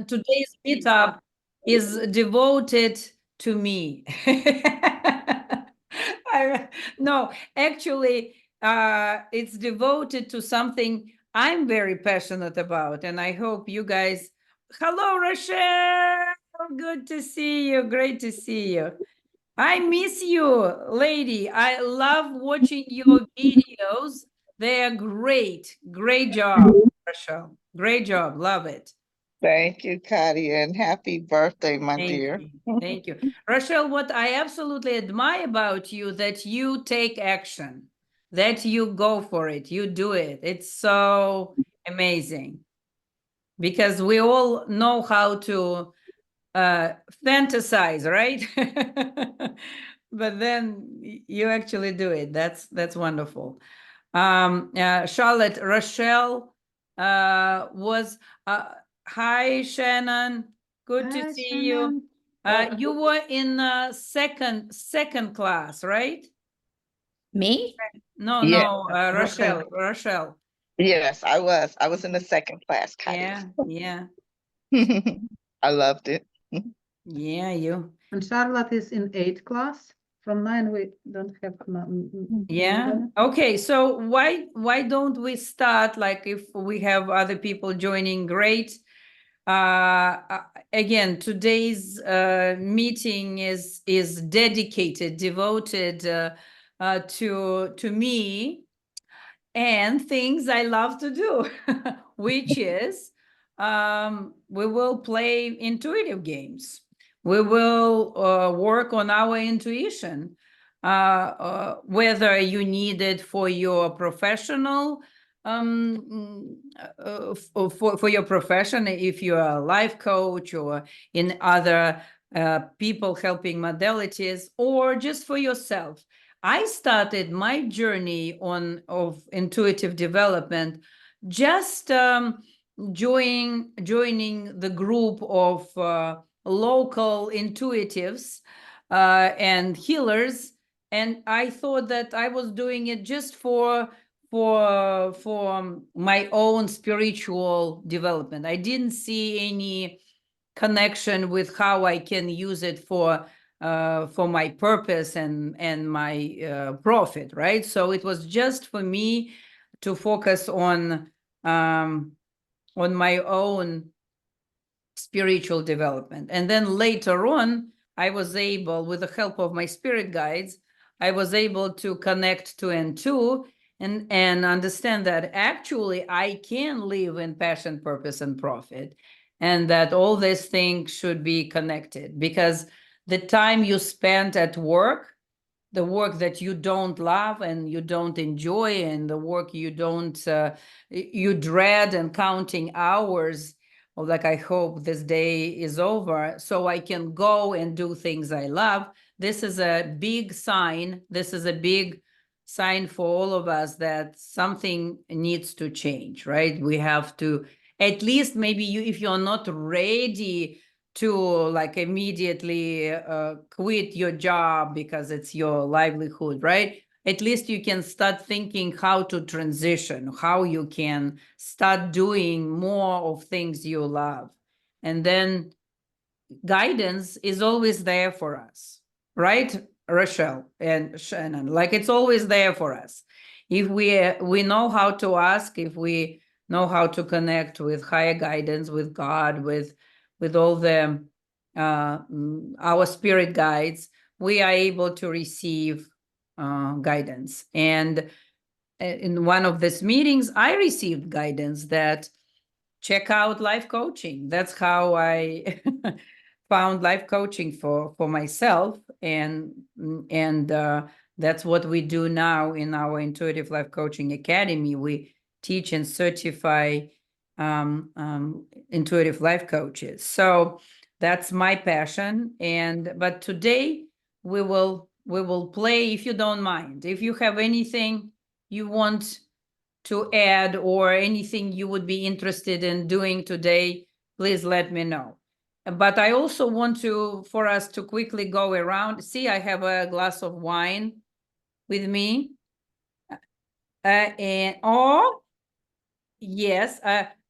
today's meetup is devoted to me. No, actually, it's devoted to something I'm very passionate about, and I hope you guys. Hello, Rashelle. Good to see you. Great to see you. I miss you, lady. I love watching your videos. They are great. Great job, Rashelle. Great job. Love it. Thank you, Katya, and happy birthday, my Thank dear. you. Thank you. Rashelle, what I absolutely admire about you that you take action, that you go for it, you do it. It's so amazing because we all know how to fantasize, right? But then you actually do it. That's wonderful. Charlotte, Rashelle was hi Shannon, good to Hi, see you. Shannon. You were in second class, right? Me? No, Yeah, no, Okay. Rashelle. yes, I was. I was in the second class, Katya. Yeah, yeah, I loved it. yeah, you. And Charlotte is in 8th class. From 9, we don't have Yeah. Okay. So why don't we start like if we have other people joining? Great. Again, today's meeting is dedicated, devoted to me and things I love to do, which is we will play intuitive games. We will work on our intuition, whether you need it for your professional, for your profession, if you're a life coach or in other people helping modalities, or just for yourself. I started my journey of intuitive development just joining the group of local intuitives and healers, and I thought that I was doing it just for my own spiritual development. I didn't see any connection with how I can use it for my purpose and my profit, right? So it was just for me to focus on my own spiritual development. And then later on, I was able, with the help of my spirit guides, I was able to connect to N2 and understand that actually I can live in passion, purpose, and profit, and that all these things should be connected, because the time you spend at work, the work that you don't love and you don't enjoy, and the work you don't you dread, and counting hours, or like, I hope this day is over so I can go and do things I love. This is a big sign. This is a big sign for all of us that something needs to change, right? We have to, at least maybe you, if you're not ready to like immediately quit your job because it's your livelihood, right? At least you can start thinking how to transition, how you can start doing more of things you love. And then guidance is always there for us, right, Rashelle and Shannon? Like, it's always there for us. If we know how to ask, if we know how to connect with higher guidance, with God, with all the our spirit guides, we are able to receive guidance. And in one of these meetings, I received guidance that check out life coaching. That's how I found life coaching for myself, and that's what we do now in our Intuitive Life Coaching Academy. We teach and certify intuitive life coaches. So that's my passion. And but today we will play, if you don't mind. If you have anything you want to add or anything you would be interested in doing today, please let me know. But I also want for us to quickly go around. See, I have a glass of wine with me. And yes,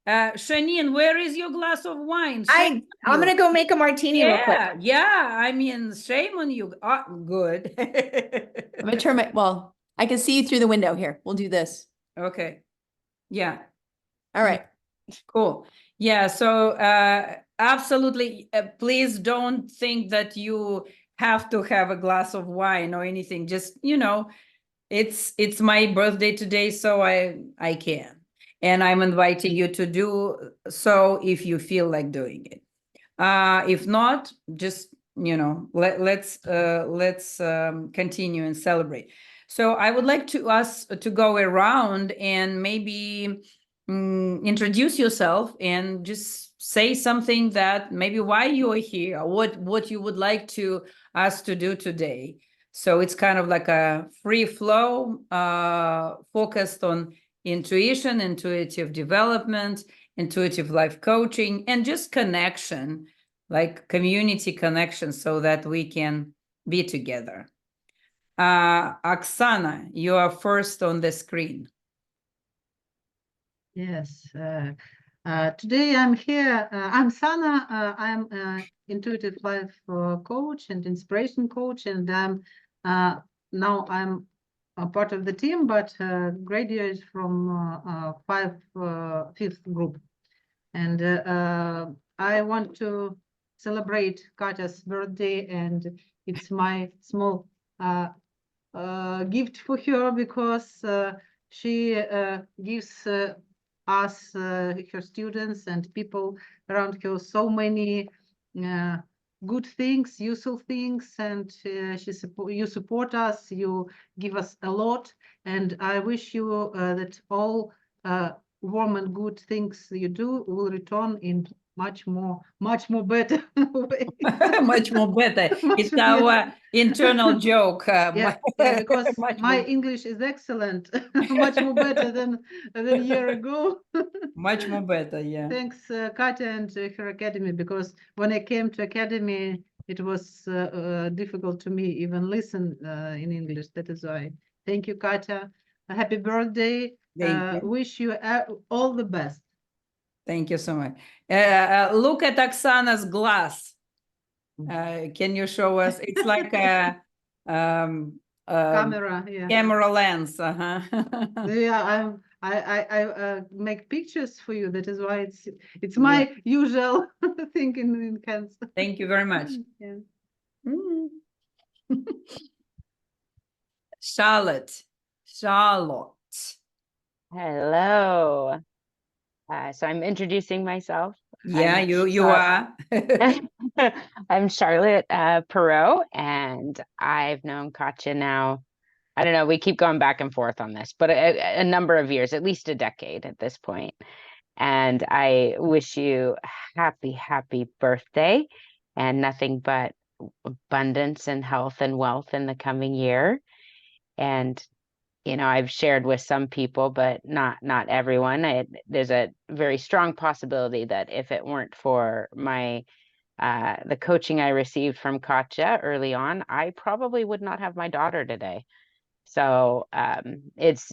Shanine, where is your glass of wine? I'm gonna go make a martini real quick. Yeah. I mean, shame on you. Good. I'm gonna turn well, I can see you through the window here. We'll do this. Okay. Yeah. All right. Cool. Yeah. So absolutely. Please don't think that you have to have a glass of wine or anything. Just, it's my birthday today, so I can. And I'm inviting you to do so if you feel like doing it. If not, just, let's continue and celebrate. So I would like us to go around and maybe introduce yourself and just say something that maybe why you are here, what you would like us to do today. So it's kind of like a free flow, focused on intuition, intuitive development, intuitive life coaching, and just connection, like community connection, so that we can be together. Oksana, you are first on the screen. Yes. Today I'm here. I'm Sana. I'm intuitive life coach and inspiration coach, and now I'm a part of the team, but graduate from fifth group. And I want to celebrate Katya's birthday, and it's my small gift for her, because she gives us, her students and people around her, so many good things, useful things, and you support us, you give us a lot, and I wish you that all warm and good things you do will return in much more better way. Much more better. It's Much our better. internal joke. Yeah, because my English is excellent, much more better than a year ago. Much more better, yeah. Thanks, Katya and her academy, because when I came to academy, it was difficult to me even listen in English. That is why. Thank you, Katya. A happy birthday. Thank you. Wish you all the best. Thank you so much. Look at Oksana's glass. Can you show us? It's like a Camera, yeah. camera lens. Uh-huh. Yeah, I make pictures for you. That is why it's my usual thing in hands. Thank you very much. Yeah. Charlotte. Hello. So I'm introducing myself. Yeah, I'm you are. I'm Charlotte Perot, and I've known Katya now. I don't know, we keep going back and forth on this, but a number of years, at least a decade at this point. And I wish you happy birthday, and nothing but abundance and health and wealth in the coming year. And I've shared with some people, but not everyone. There's a very strong possibility that if it weren't for the coaching I received from Katya early on, I probably would not have my daughter today. So it's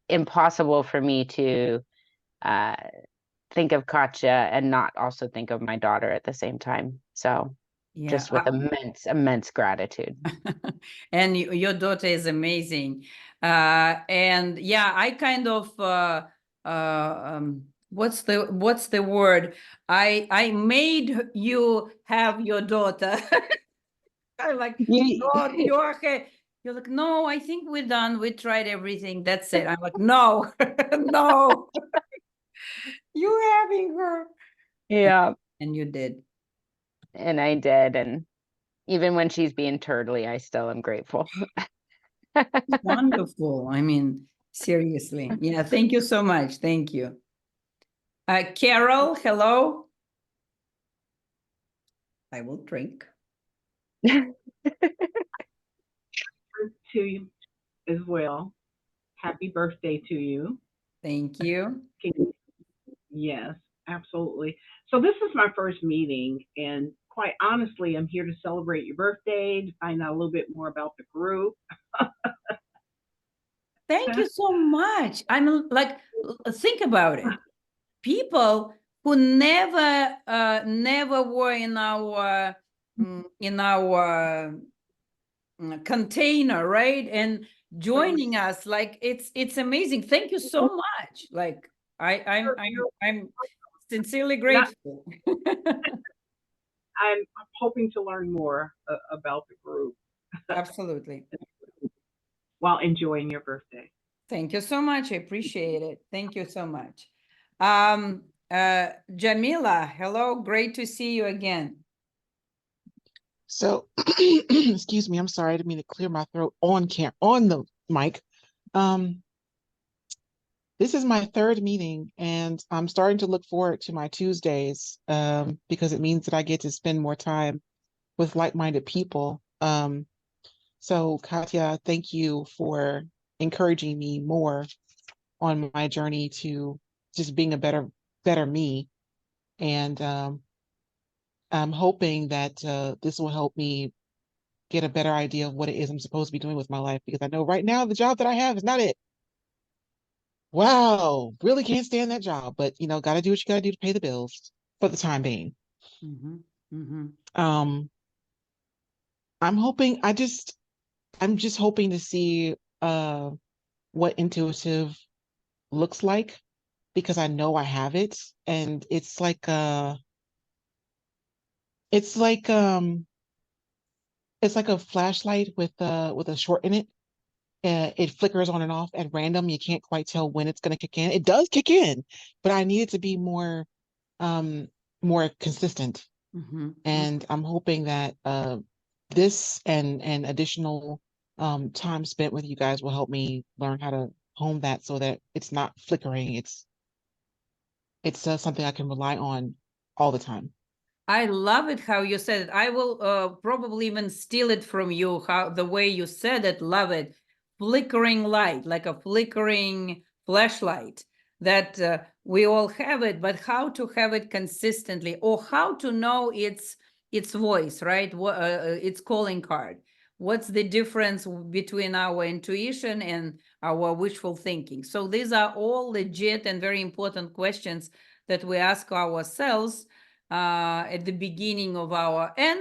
impossible for me to think of Katya and not also think of my daughter at the same time. So just with immense gratitude. And your daughter is amazing. And yeah, I kind of what's the word? I made you have your daughter. I'm like, no, you're like, no, I think we're done. We tried everything. That's it. I'm like, no, no. You having her. Yeah. And you did. And I did. And even when she's being turtly, I still am grateful. Wonderful. I mean, seriously. Yeah, thank you so much. Thank you. Carol, hello. I will drink. To you as well. Happy birthday to you. Thank you. Yes, absolutely. So this is my first meeting, and quite honestly, I'm here to celebrate your birthday, to find out a little bit more about the group. Thank you so much. I'm like, think about it. people who never were in our container, right? And joining us, like it's amazing. Thank you so much. Like I'm sincerely grateful. I'm hoping to learn more about the group Absolutely. while enjoying your birthday. Thank you so much. I appreciate it. Thank you so much. Jamila, hello. Great to see you again. So, excuse me, I'm sorry, I didn't mean to clear my throat on the mic. This is my third meeting, and I'm starting to look forward to my Tuesdays, because it means that I get to spend more time with like-minded people. So Katya, thank you for encouraging me more on my journey to just being a better me. And I'm hoping that this will help me get a better idea of what it is I'm supposed to be doing with my life, because I know right now the job that I have is not it. Wow, really can't stand that job, but you know, gotta do what you gotta do to pay the bills for the time being. I'm just hoping to see what intuitive looks like, because I know I have it, and it's like a flashlight with a short in it. It flickers on and off at random. You can't quite tell when it's going to kick in. It does kick in, but I need it to be more consistent. And I'm hoping that this and additional time spent with you guys will help me learn how to hone that so that it's not flickering. It's something I can rely on all the time. I love it how you said it. I will probably even steal it from you, how the way you said it. Love it. Flickering light, like a flickering flashlight, that we all have it, but how to have it consistently, or how to know its voice, right? Its calling card. What's the difference between our intuition and our wishful thinking? So these are all legit and very important questions that we ask ourselves at the beginning of our, and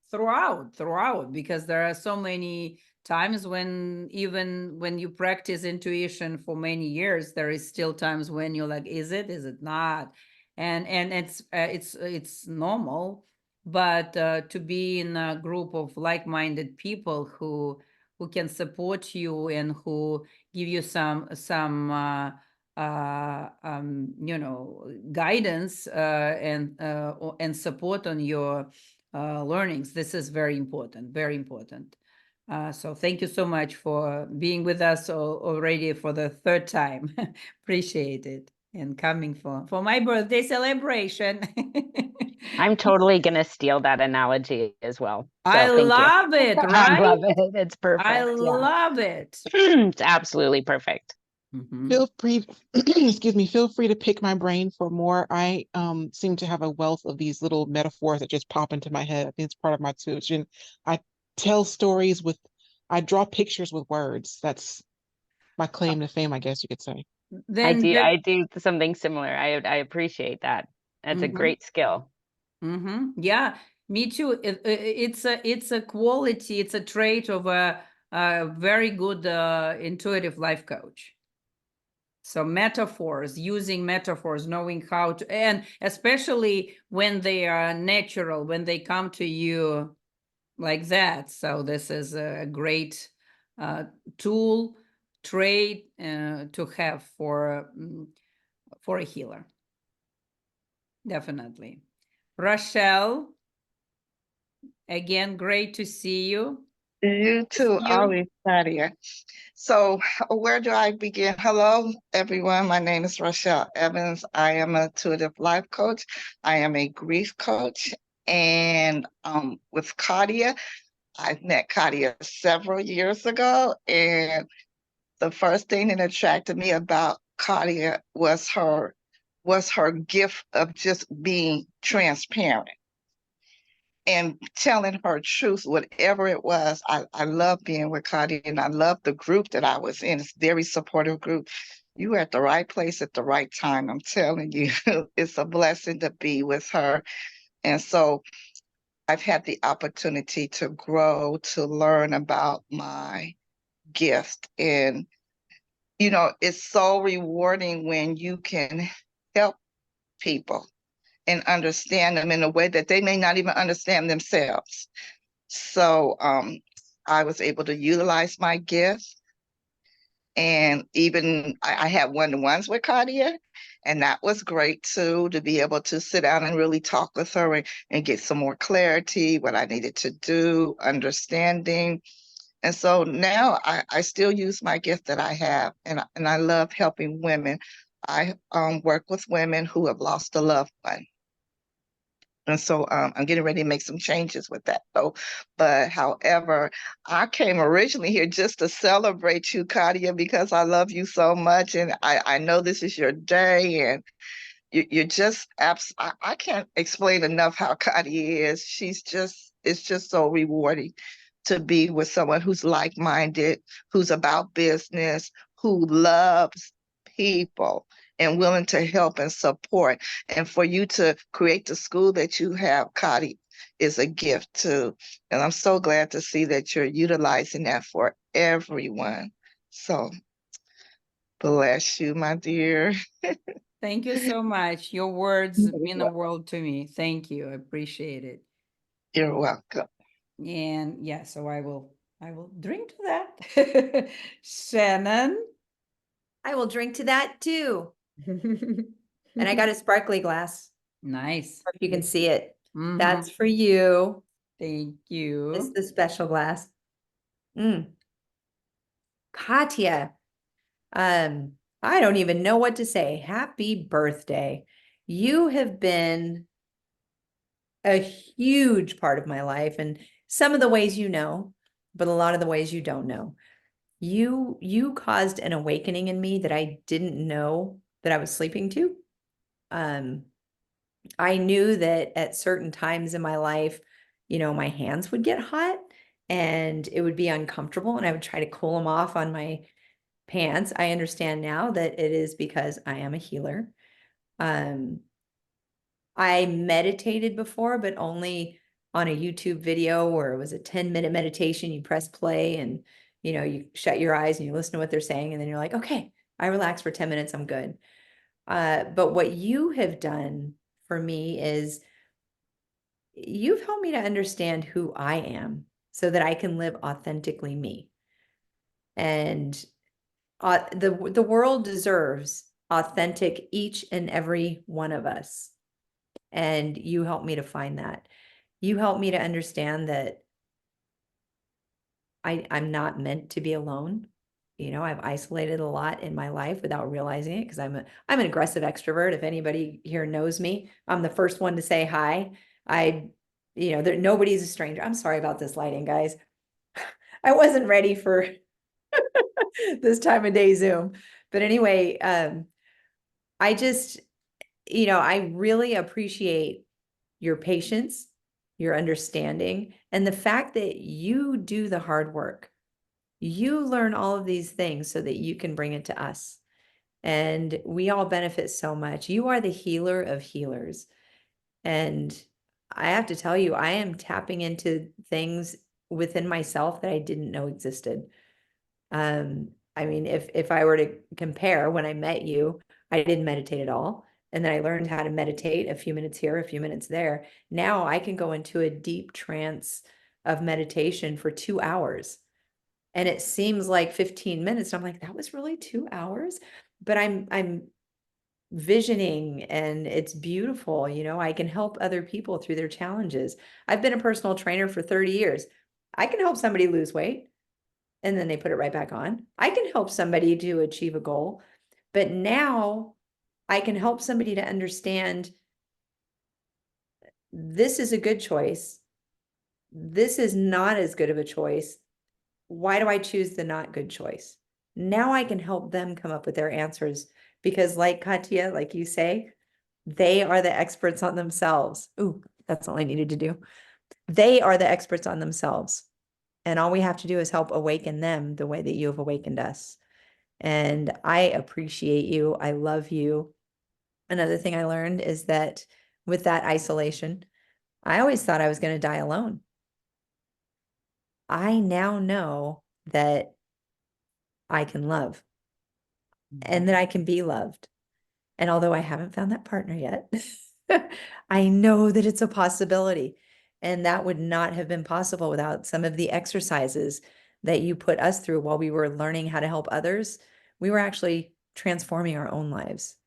throughout, because there are so many times when, even when you practice intuition for many years, there is still times when you're like, is it not? And it's normal, but to be in a group of like-minded people who can support you and who give you some guidance and support on your learnings. This is very important, very important. So thank you so much for being with us already for the third time. Appreciate it, and coming for my birthday celebration. I'm totally gonna steal that analogy as well. So I thank you. love it, I right? love it. It's perfect. I love it. It's absolutely perfect. Feel free, excuse me, feel free to pick my brain for more. I seem to have a wealth of these little metaphors that just pop into my head. I think it's part of my tuition. I tell stories I draw pictures with words. That's my claim to fame, I guess you could say. Then I do something similar. I appreciate that. That's a great skill. Yeah, me too. It's a quality, it's a trait of a very good intuitive life coach. So metaphors, using metaphors, knowing how to, and especially when they are natural, when they come to you like that. So this is a great tool, trait to have for a healer. Definitely. Rashelle, again, great to see you. You too, always, Katya. So where do I begin? Hello, everyone. My name is Rashelle Evans. I am a intuitive life coach. I am a grief coach. And with Katya, I met Katya several years ago. And the first thing that attracted me about Katya was her gift of just being transparent and telling her truth, whatever it was. I love being with Katya, and I love the group that I was in. It's a very supportive group. You are at the right place at the right time. I'm telling you, it's a blessing to be with her. And so I've had the opportunity to grow, to learn about my gift. And, it's so rewarding when you can help people and understand them in a way that they may not even understand themselves. So I was able to utilize my gift. And even I had one-to-ones with Katya, and that was great too, to be able to sit down and really talk with her and get some more clarity, what I needed to do, understanding. And so now I still use my gift that I have, and I love helping women. I work with women who have lost a loved one. And so I'm getting ready to make some changes with that though. But however, I came originally here just to celebrate you, Katya, because I love you so much. And I know this is your day, and you're just I can't explain enough how Katya is. It's just so rewarding to be with someone who's like-minded, who's about business, who loves people and willing to help and support. And for you to create the school that you have, Katya, is a gift too. And I'm so glad to see that you're utilizing that for everyone. So bless you, my dear. Thank you so much. Your words You're mean the world to me. Thank you. I appreciate it. You're welcome. And yeah, so I will drink to that. Shannon. I will drink to that too. And I got a sparkly glass. Nice. If you can see it. Mhm. That's for you. Thank It's you. the special glass. Katya, I don't even know what to say. Happy birthday. You have been a huge part of my life, and some of the ways you know, but a lot of the ways you don't know. You caused an awakening in me that I didn't know that I was sleeping to. I knew that at certain times in my life, my hands would get hot and it would be uncomfortable, and I would try to cool them off on my pants. I understand now that it is because I am a healer. I meditated before, but only on a YouTube video where it was a 10-minute meditation. You press play and, you shut your eyes and you listen to what they're saying. And then you're like, okay, I relax for 10 minutes. I'm good. But what you have done for me is you've helped me to understand who I am so that I can live authentically me. And the world deserves authentic, each and every one of us. And you helped me to find that. You helped me to understand that I'm not meant to be alone. I've isolated a lot in my life without realizing it because I'm an aggressive extrovert. If anybody here knows me, I'm the first one to say hi. Nobody's a stranger. I'm sorry about this lighting, guys. I wasn't ready for this time of day Zoom. But anyway, I just, I really appreciate your patience, your understanding, and the fact that you do the hard work. You learn all of these things so that you can bring it to us. And we all benefit so much. You are the healer of healers. And I have to tell you, I am tapping into things within myself that I didn't know existed. I mean, if I were to compare, when I met you, I didn't meditate at all. And then I learned how to meditate a few minutes here, a few minutes there. Now I can go into a deep trance of meditation for 2 hours. And it seems like 15 minutes. I'm like, that was really 2 hours. But I'm visioning and it's beautiful. I can help other people through their challenges. I've been a personal trainer for 30 years. I can help somebody lose weight and then they put it right back on. I can help somebody to achieve a goal, but now I can help somebody to understand this is a good choice. This is not as good of a choice. Why do I choose the not good choice? Now I can help them come up with their answers because like Katya, like you say, they are the experts on themselves. Ooh, that's all I needed to do. They are the experts on themselves. And all we have to do is help awaken them the way that you have awakened us. And I appreciate you. I love you. Another thing I learned is that with that isolation, I always thought I was going to die alone. I now know that I can love and that I can be loved. And although I haven't found that partner yet, I know that it's a possibility. And that would not have been possible without some of the exercises that you put us through while we were learning how to help others. We were actually transforming our own lives.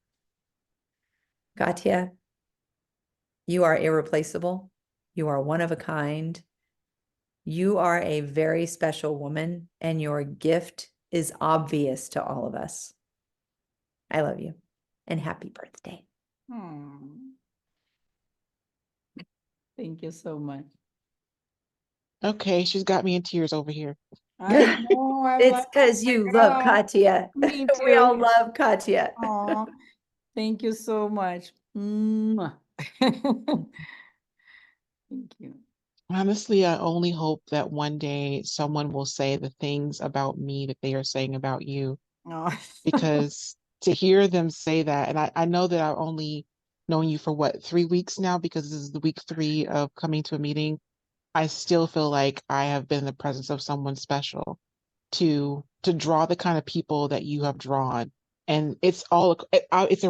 Katya, you are irreplaceable. You are one of a kind. You are a very special woman, and your gift is obvious to all of us. I love you, and happy birthday. Thank you so much. Okay, she's got me in tears over here. I know. I'm It's like, because oh you my love God. Katya. Me We all too. love Katya. Aw, thank you so much. Mwah. Thank you. Honestly, I only hope that one day someone will say the things about me that they are saying about you, Oh. because to hear them say that, and I know that I've only known you for what, 3 weeks now, because this is the week 3 of coming to a meeting. I still feel like I have been in the presence of someone special to draw the kind of people that you have drawn. And it's a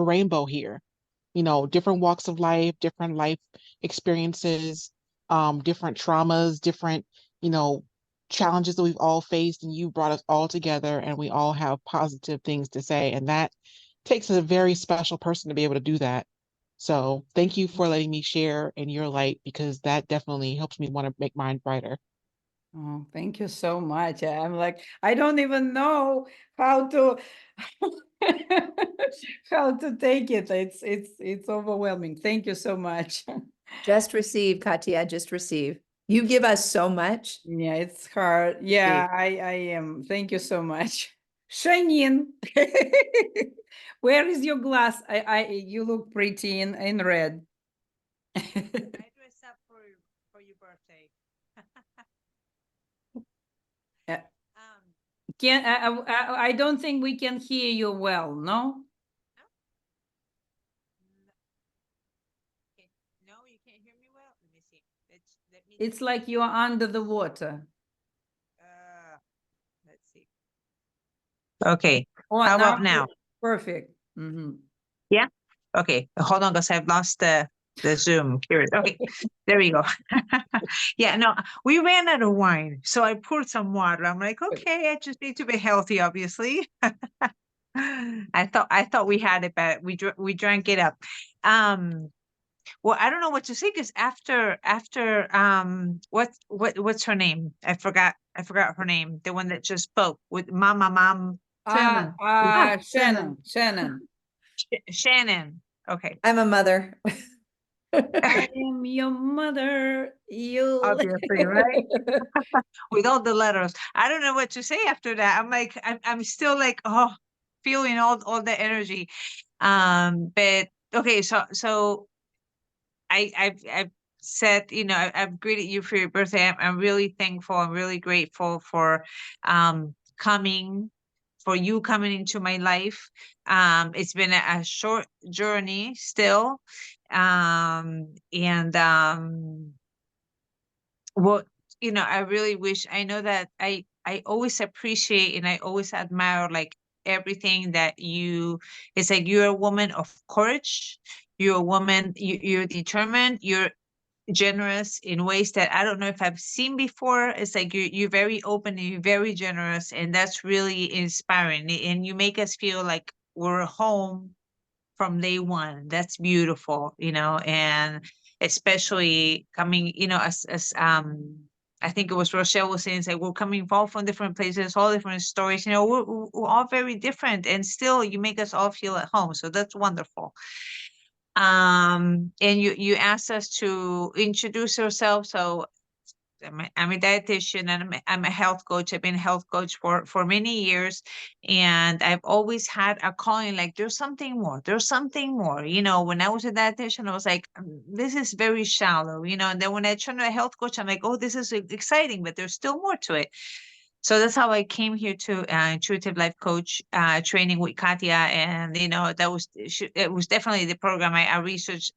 rainbow here, different walks of life, different life experiences, different traumas, different, challenges that we've all faced, and you brought us all together, and we all have positive things to say. And that takes a very special person to be able to do that. So thank you for letting me share in your light, because that definitely helps me want to make mine brighter. Oh, thank you so much. I'm like, I don't even know how to how to take it. It's overwhelming. Thank you so much. Just receive, Katya, just receive. You give us so much. Yeah, it's hard. Yeah, I am. Thank you so much. Shanine, where is your glass? You look pretty in red. I dress up for your birthday. Yeah. I don't think we can hear you well, no? No, you can't hear me well. Let me see. It's like you're under the water. Let's see. Okay. Oh, How about now? Perfect. Yeah. Okay. Hold on, because I've lost the Zoom. Here it. Okay. There we go. Yeah. No, we ran out of wine, so I poured some water. I'm like, okay, I just need to be healthy, obviously. I thought we had it, but we drank it up. Well, I don't know what to say, because after what's her name? I forgot her name. The one that just spoke with mom. Shannon. Shannon. Shannon. Okay. I'm a mother. I am your mother. You Obviously, right? With all the letters. I don't know what to say after that. I'm like, I'm still like, oh, feeling all the energy. But okay, so I've said, I've greeted you for your birthday. I'm really thankful. I'm really grateful for you coming into my life. It's been a short journey still. And what I really wish, I know that I always appreciate and I always admire like everything that it's like you're a woman of courage. You're a woman, you're determined, you're generous in ways that I don't know if I've seen before. It's like you're very open and you're very generous, and that's really inspiring. And you make us feel like we're home from day one. That's beautiful, and especially coming, as I think it was Rashelle was saying, like we're coming all from different places, all different stories. We're all very different, and still you make us all feel at home. So that's wonderful. And you asked us to introduce ourselves. So I'm a dietitian and I'm a health coach. I've been a health coach for many years, and I've always had a calling like there's something more. There's something more. When I was a dietitian, I was like, this is very shallow. And then when I turned to a health coach, I'm like, oh, this is exciting, but there's still more to it. So that's how I came here to intuitive life coach training with Katya, and that was it was definitely the program I researched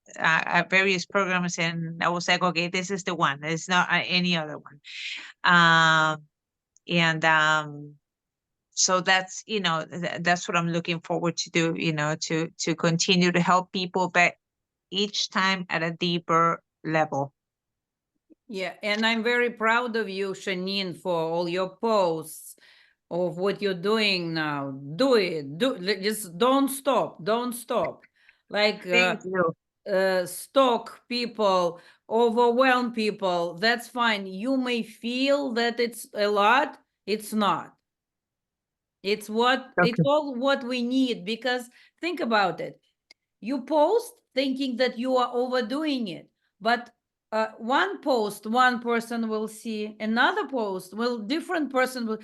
various programs, and I was like, okay, this is the one. It's not any other one. And so that's that's what I'm looking forward to do. To continue to help people, but each time at a deeper level. Yeah, and I'm very proud of you, Shanine, for all your posts of what you're doing now. Do it. Just don't stop. Don't stop. Like Thank you. stalk people, overwhelm people. That's fine. You may feel that it's a lot. It's not. It's Okay. all what we need, because think about it. You post thinking that you are overdoing it, but one post one person will see, another post will different person will.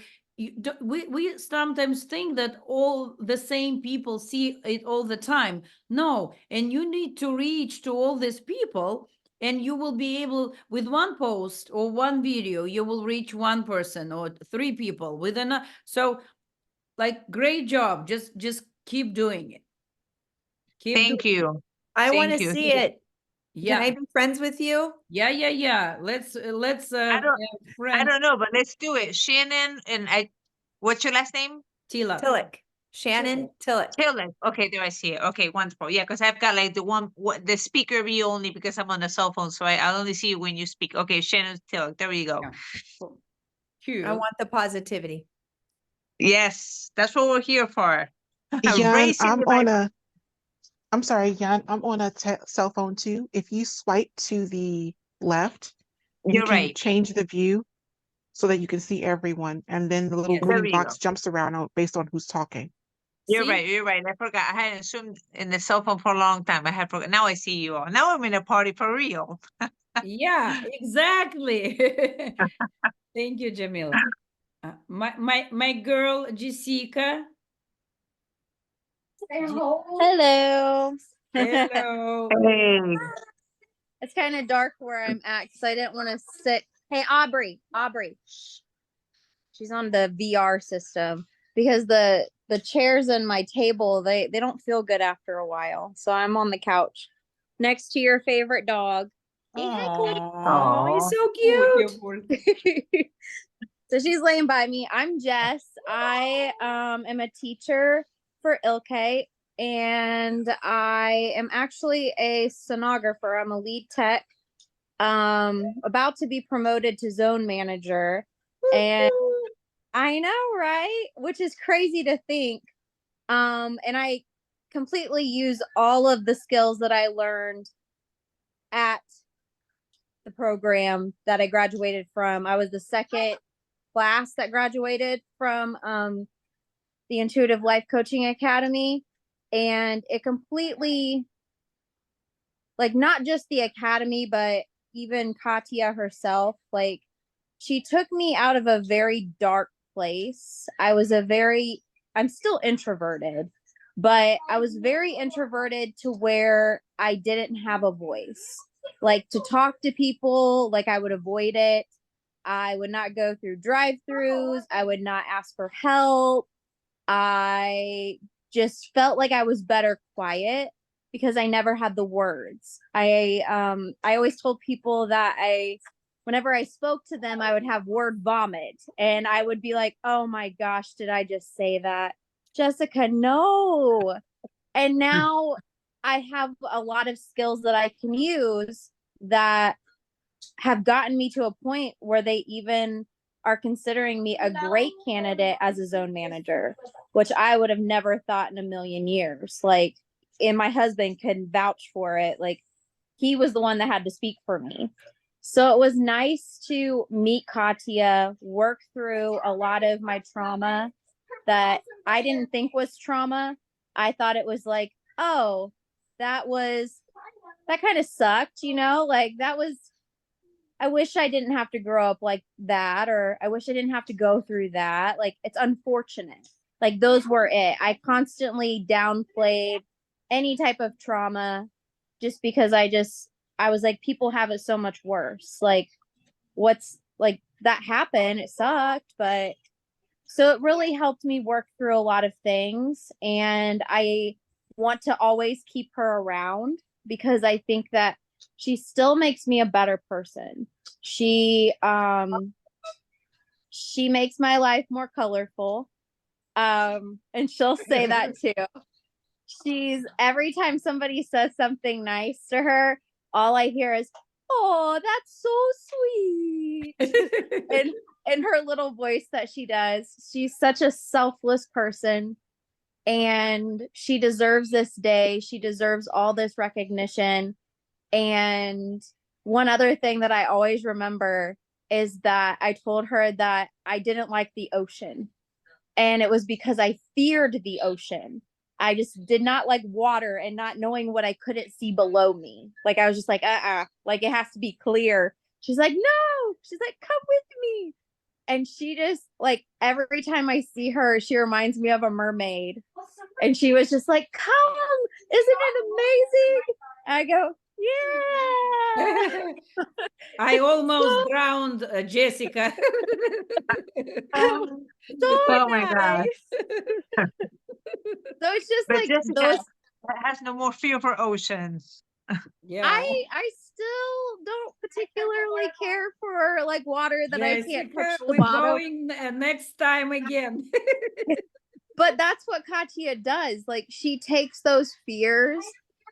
We sometimes think that all the same people see it all the time. No, and you need to reach to all these people, and you will be able, with one post or one video, you will reach one person or three people with another. So, like, great job. Just keep doing it. Thank you. I want to Thank you. see it. Can I Yeah, be friends with you? yeah. Let's I friend don't know, but let's do it. Shannon and what's your last name? Tila. Tillich. Shannon Tillich. Tillich. Okay, there I see it. Okay, wonderful. Yeah, because I've got like the speaker view only because I'm on the cell phone, so I only see you when you speak. Okay, Shannon Tillich. There you go. Yeah. I Cute. want the positivity. Yes, that's what we're here for. Jan, Raising the I'm sorry, Jan, I'm on a cell phone too. If you swipe to the left, you You're can right. change the view so that you can see everyone. And then the little Yes. There green you box jumps around based on who's talking. You're See? right. You're right. I forgot. I had assumed in the cell phone for a long time. I had forgot. Now I see you all. Now I'm in a party for real. Yeah, exactly. Thank you, Jamila. My girl Jessica. Hello. Hello. Hey. It's kind of dark where I'm at because I didn't want to sit. Hey, Aubrey, shh. She's on the VR system because the chairs and my table they don't feel good after a while. So I'm on the couch next to your favorite dog. Oh, he's so cute. So she's laying by me. I'm Jess. I am a teacher for Ilke, and I am actually a sonographer. I'm a lead tech. About to be promoted to zone manager. And I know, right? Which is crazy to think. And I completely use all of the skills that I learned at the program that I graduated from. I was the second class that graduated from the Intuitive Life Coaching Academy, and it completely, like, not just the academy, but even Katya herself, like, she took me out of a very dark place. I'm still introverted, but I was very introverted to where I didn't have a voice. Like, to talk to people, like, I would avoid it. I would not go through drive-throughs. I would not ask for help. I just felt like I was better quiet because I never had the words. I always told people that whenever I spoke to them, I would have word vomit, and I would be like, "Oh my gosh, did I just say that?" Jessica, no. And now I have a lot of skills that I can use that have gotten me to a point where they even are considering me a great candidate as a zone manager, which I would have never thought in a million years. Like, and my husband can vouch for it. Like, he was the one that had to speak for me. So it was nice to meet Katya, work through a lot of my trauma that I didn't think was trauma. I thought it was like, oh, that kind of sucked, like I wish I didn't have to grow up like that, or I wish I didn't have to go through that. Like, it's unfortunate. Like, those were it. I constantly downplayed any type of trauma just because I was like, people have it so much worse. Like, what's like that happened? It sucked, but So it really helped me work through a lot of things. And I want to always keep her around because I think that she still makes me a better person. She makes my life more colorful. And she'll say that too. She's every time somebody says something nice to her, all I hear is, "Oh, that's so sweet." and her little voice that she does. She's such a selfless person and she deserves this day. She deserves all this recognition. And one other thing that I always remember is that I told her that I didn't like the ocean. And it was because I feared the ocean. I just did not like water and not knowing what I couldn't see below me. Like I was just like, like it has to be clear. She's like, no. She's like, come with me. And she just like every time I see her, she reminds me of a mermaid. And she was just like, come, isn't it amazing? I go, yeah. I almost drowned Jessica. Oh, So oh my God. nice. So it's just But like Jessica those. has no more fear for oceans. Yeah. I still don't particularly care for like water that I can't Jessica, touch the we're bottom. going next time again. But that's what Katya does. Like she takes those fears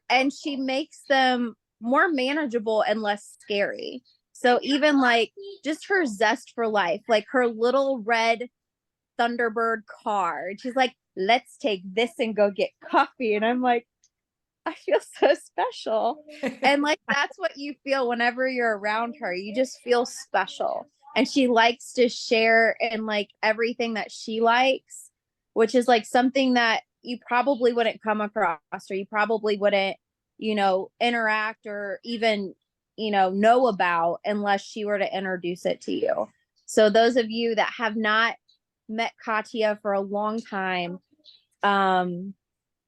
and she makes them more manageable and less scary. So even like just her zest for life, like her little red Thunderbird car. And she's like, let's take this and go get coffee. And I'm like, I feel so special. And like that's what you feel whenever you're around her. You just feel special. And she likes to share in like everything that she likes, which is like something that you probably wouldn't come across or you probably wouldn't, interact or even, know about unless she were to introduce it to you. So those of you that have not met Katya for a long time,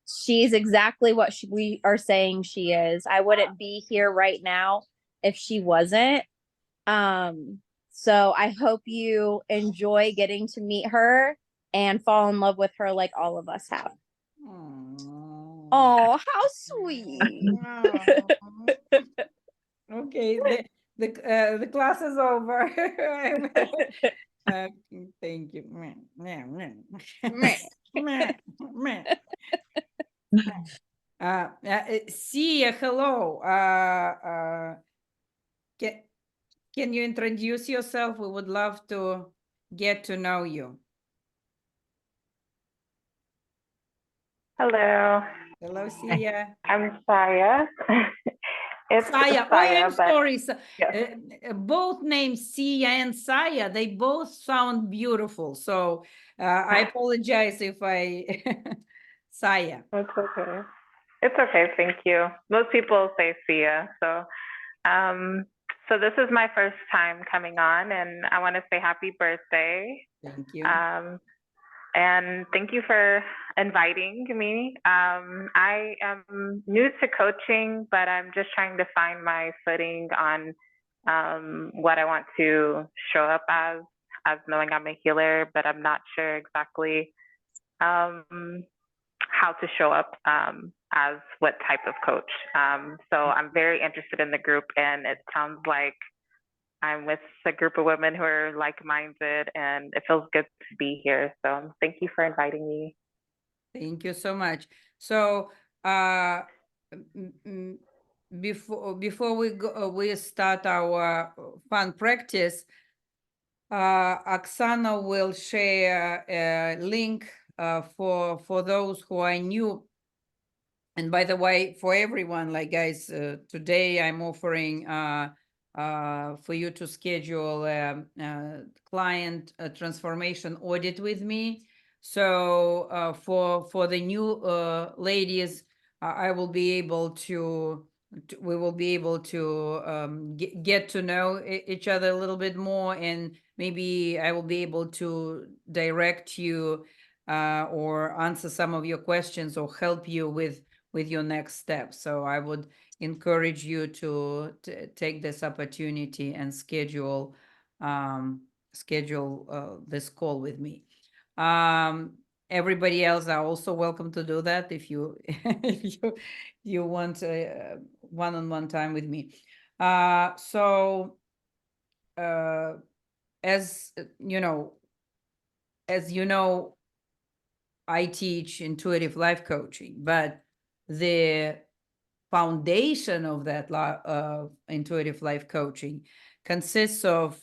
she's exactly what we are saying she is. I wouldn't be here right now if she wasn't. So I hope you enjoy getting to meet her and fall in love with her like all of us have. Aw. Oh, how sweet. Aw. Okay, the class is over. Thank you. Meh, meh, meh. Meh, meh. Sia, hello. Can you introduce yourself? We would love to get to know you. Hello, Hello, Sia. I'm Saya. It's Saya. Oh, Saya, I'm but sorry. yes, Both names, Sia and Saya, they both sound beautiful. So I apologize if I Saya. it's okay. It's okay, thank you. Most people say Sia, um, so this is my first time coming on, and I want to say happy birthday. Thank you. And thank you for inviting me. I am new to coaching, but I'm just trying to find my footing on what I want to show up as knowing I'm a healer, but I'm not sure exactly how to show up as what type of coach. So I'm very interested in the group, and it sounds like I'm with a group of women who are like-minded, and it feels good to be here. So thank you for inviting me. Thank you so much. So before we start our fun practice, Oksana will share a link for those who are new. And by the way, for everyone, like guys, today I'm offering for you to schedule a client transformation audit with me. So for the new ladies, I will be able to we will be able to get to know each other a little bit more, and maybe I will be able to direct you or answer some of your questions or help you with your next step. So I would encourage you to take this opportunity and schedule this call with me. Everybody else are also welcome to do that if you if you want one-on-one time with me. So as you know, I teach intuitive life coaching, but the foundation of that intuitive life coaching consists of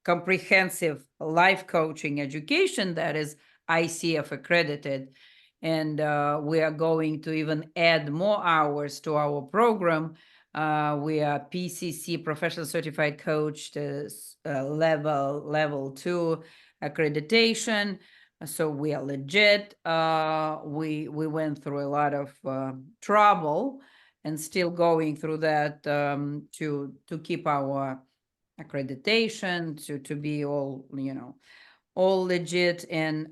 comprehensive life coaching education that is ICF accredited. And we are going to even add more hours to our program. We are PCC, Professional Certified Coach, level 2 accreditation. So we are legit. We went through a lot of trouble and still going through that to keep our accreditation, to be all all legit and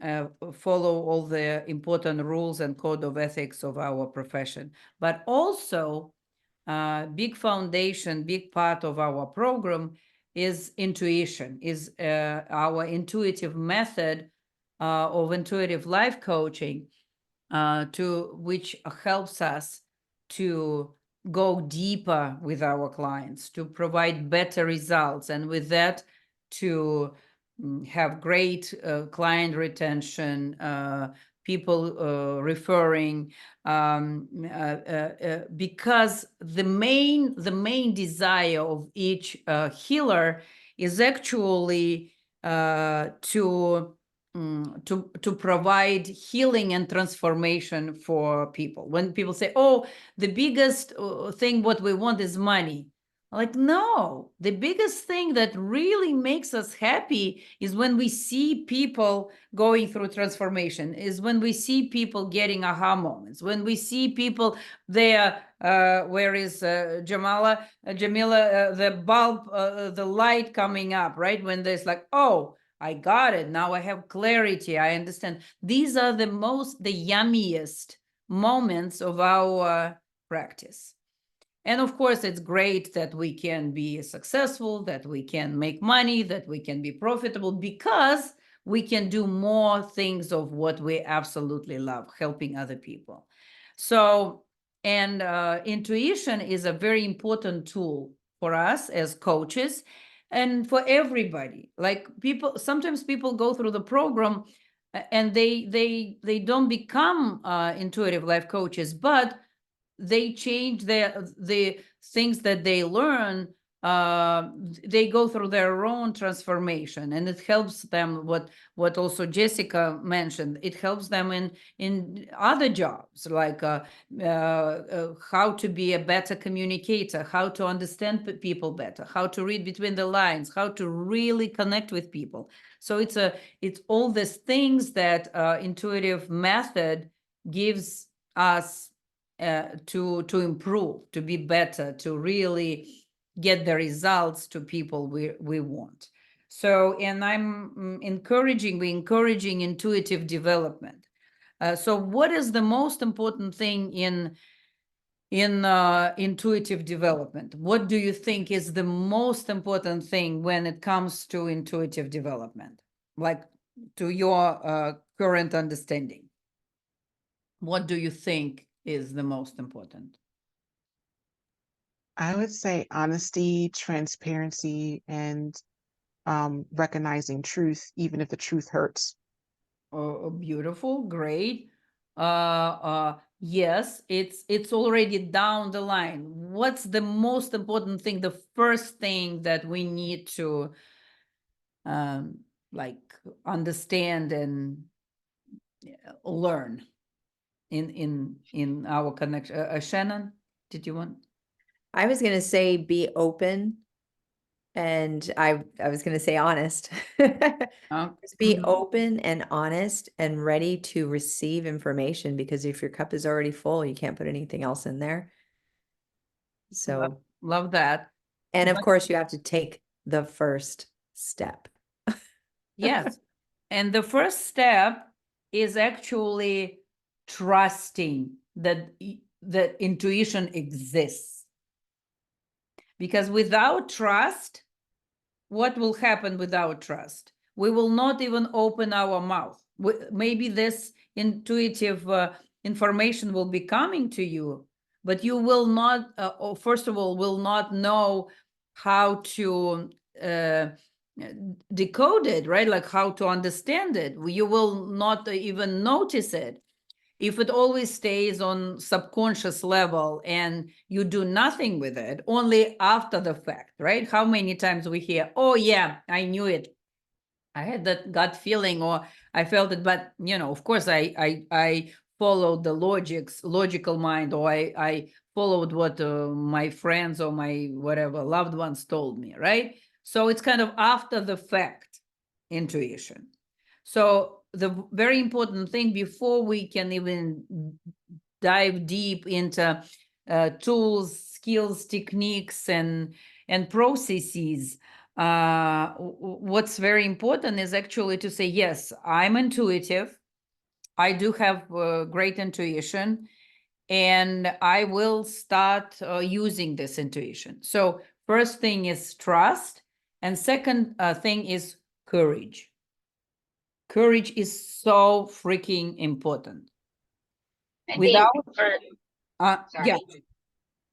follow all the important rules and code of ethics of our profession. But also, big foundation, big part of our program is intuition, is our intuitive method of intuitive life coaching, to which helps us to go deeper with our clients, to provide better results, and with that to have great client retention, people referring, because the main desire of each healer is actually to provide healing and transformation for people. When people say, oh, the biggest thing what we want is money, like, no, the biggest thing that really makes us happy is when we see people going through transformation, is when we see people getting aha moments, when we see people there, where is Jamila, the bulb, the light coming up, right? When there's like, oh, I got it. Now I have clarity. I understand. These are the yummiest moments of our practice. And of course, it's great that we can be successful, that we can make money, that we can be profitable, because we can do more things of what we absolutely love, helping other people. So, and intuition is a very important tool for us as coaches and for everybody. Like sometimes people go through the program and they don't become intuitive life coaches, but they change the things that they learn. They go through their own transformation, and it helps them, what also Jessica mentioned, it helps them in other jobs, like how to be a better communicator, how to understand people better, how to read between the lines, how to really connect with people. So it's all these things that intuitive method gives us to improve, to be better, to really get the results to people we want. So, and we're encouraging intuitive development. So what is the most important thing in intuitive development? What do you think is the most important thing when it comes to intuitive development, like to your current understanding? What do you think is the most important? I would say honesty, transparency, and recognizing truth, even if the truth hurts. Oh, beautiful, great. Yes, it's already down the line. What's the most important thing, the first thing that we need to like understand and learn in our connection? Shannon, did you want? I was going to say be open, and I was going to say honest. Just be open and honest and ready to receive information, because if your cup is already full, you can't put anything else in there. So love that. And of course, you have to take the first step. Yes. And the first step is actually trusting that intuition exists. Because without trust, what will happen without trust? We will not even open our mouth. maybe this intuitive information will be coming to you, but you will not, first of all, will not know how to decode it, right? Like how to understand it. You will not even notice it if it always stays on subconscious level and you do nothing with it, only after the fact, right? How many times we hear, oh yeah, I knew it, I had that gut feeling, or I felt it, but of course I followed the logical mind, or I followed what my friends or my whatever loved ones told me, right? So it's kind of after the fact intuition. So the very important thing before we can even dive deep into tools, skills, techniques, and processes, what's very important is actually to say, yes, I'm intuitive. I do have great intuition, and I will start using this intuition. So first thing is trust, and second thing is courage. Courage is so freaking important. Without, Sorry. yeah,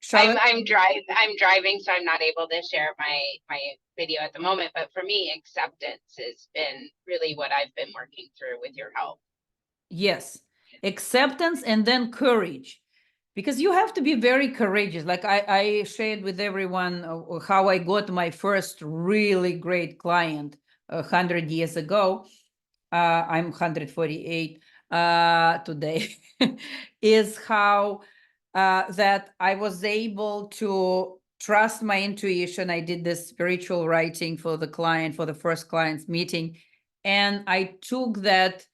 Charlotte? I'm driving, so I'm not able to share my video at the moment. But for me, acceptance has been really what I've been working through with your help. Yes, acceptance and then courage, because you have to be very courageous. Like I shared with everyone how I got my first really great client 100 years ago. I'm 148 today, is how that I was able to trust my intuition. I did this spiritual writing for the client, for the first client's meeting, and I took that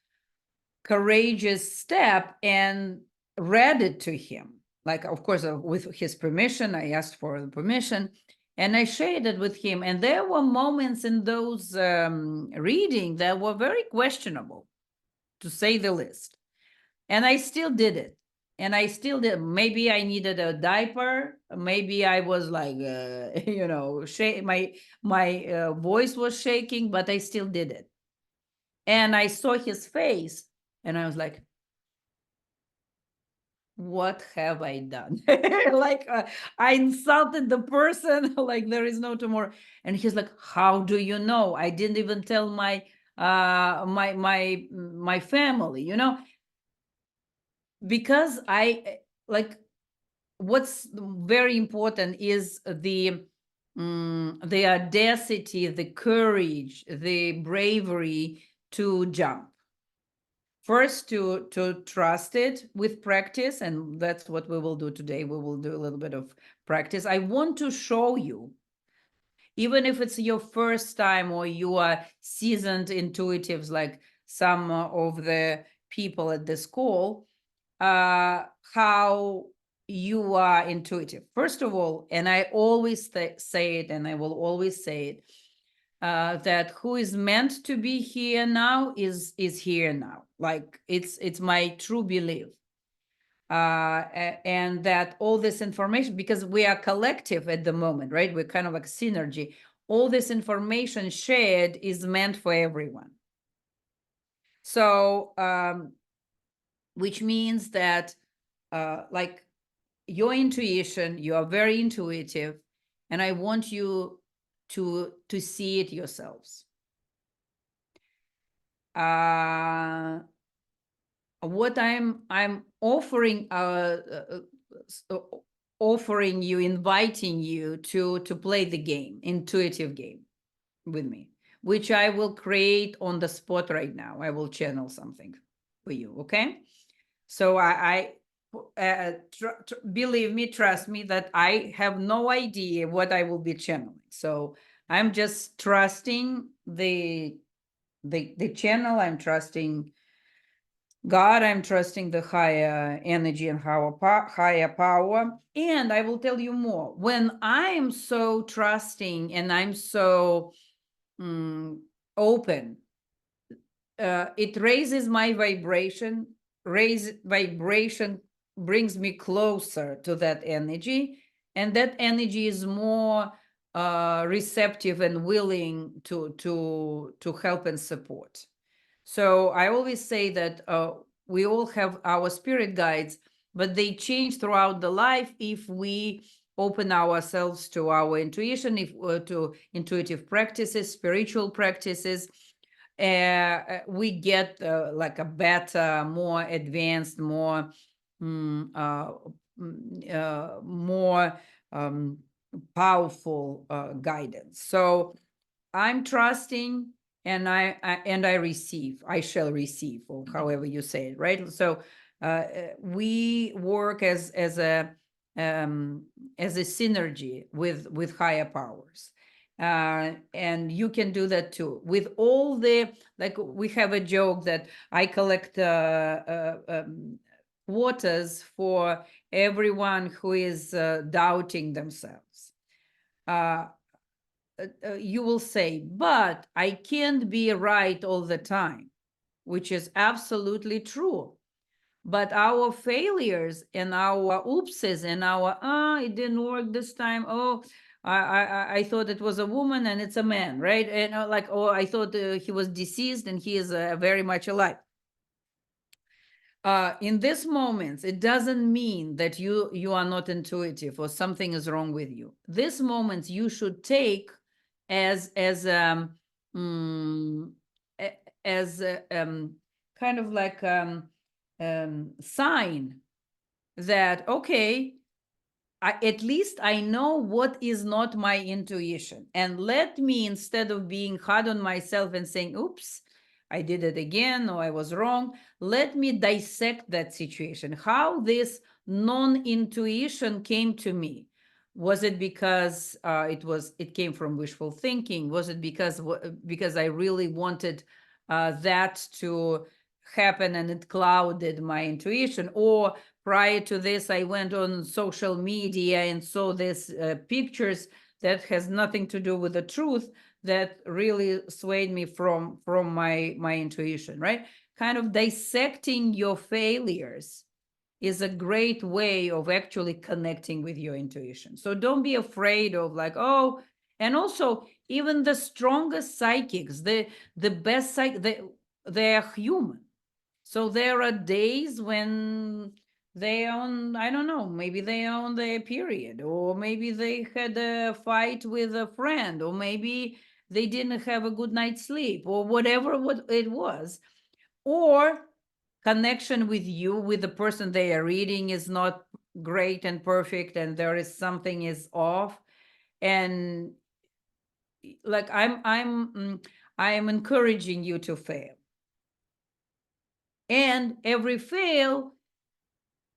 courageous step and read it to him. Like, of course, with his permission, I asked for the permission, and I shared it with him. And there were moments in those reading that were very questionable, to say the least. And I still did it. And I still did. Maybe I needed a diaper. Maybe I was like, my voice was shaking, but I still did it. And I saw his face, and I was like, what have I done? Like I insulted the person, like there is no tomorrow. And he's like, how do you know? I didn't even tell my my family, because I like, what's very important is the audacity, the courage, the bravery to jump. First, to trust it with practice, and that's what we will do today. We will do a little bit of practice. I want to show you, even if it's your first time or you are seasoned intuitives like some of the people at the school, how you are intuitive. First of all, and I always say it, and I will always say it, that who is meant to be here now is here now. Like it's my true belief, and that all this information, because we are collective at the moment, right? We're kind of like synergy. All this information shared is meant for everyone. So, which means that, like your intuition, you are very intuitive, and I want you to see it yourselves. What I'm offering, offering you, inviting you to play the game, intuitive game with me, which I will create on the spot right now. I will channel something for you, okay? So believe me, trust me, that I have no idea what I will be channeling. So I'm just trusting the channel. I'm trusting God. I'm trusting the higher energy and higher power. And I will tell you more. When I'm so trusting and I'm so open, it raises my vibration. Vibration brings me closer to that energy, and that energy is more receptive and willing to help and support. So I always say that we all have our spirit guides, but they change throughout the life if we open ourselves to our intuition, if to intuitive practices, spiritual practices. We get like a better, more advanced, more more powerful guidance. So I'm trusting, and I receive. I shall receive, or however you say it, right? So we work as a synergy with higher powers. And you can do that too with all the, like, we have a joke that I collect quotas for everyone who is doubting themselves. You will say, but I can't be right all the time, which is absolutely true. But our failures and our oopses and our, it didn't work this time. Oh, I thought it was a woman and it's a man, right? And like, oh, I thought he was deceased and he is very much alive. In these moments, it doesn't mean that you are not intuitive or something is wrong with you. These moments you should take as kind of like sign that, okay, at least I know what is not my intuition, and let me, instead of being hard on myself and saying, oops, I did it again, or I was wrong, let me dissect that situation. How this non-intuition came to me. Was it because it came from wishful thinking? Was it because I really wanted that to happen and it clouded my intuition? Or prior to this, I went on social media and saw these pictures that has nothing to do with the truth, that really swayed me from my intuition, right? Kind of dissecting your failures is a great way of actually connecting with your intuition. So don't be afraid of like, oh, and also even the strongest psychics, the best they're human. So there are days when they are on, I don't know, maybe they are on their period, or maybe they had a fight with a friend, or maybe they didn't have a good night's sleep, or whatever what it was. Or connection with you, with the person they are reading, is not great and perfect, and there is something is off. And like I'm encouraging you to fail. And every fail,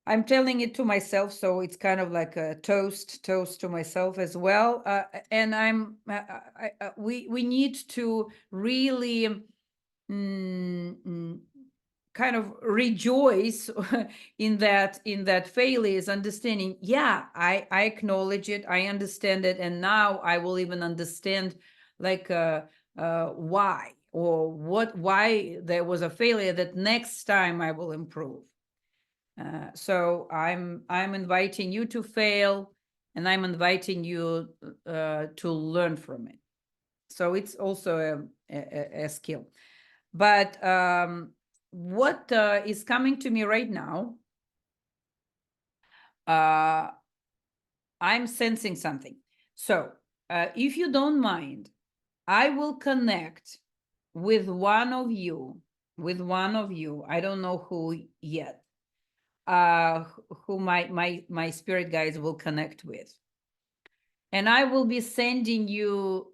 I'm telling it to myself, so it's kind of like a toast to myself as well. And we need to really kind of rejoice in that failures, understanding, yeah, I acknowledge it, I understand it, and now I will even understand like why, or why there was a failure, that next time I will improve. So I'm inviting you to fail, and I'm inviting you to learn from it. So it's also a skill. But what is coming to me right now, I'm sensing something. So if you don't mind, I will connect with one of you, I don't know who yet, who my spirit guides will connect with. And I will be sending you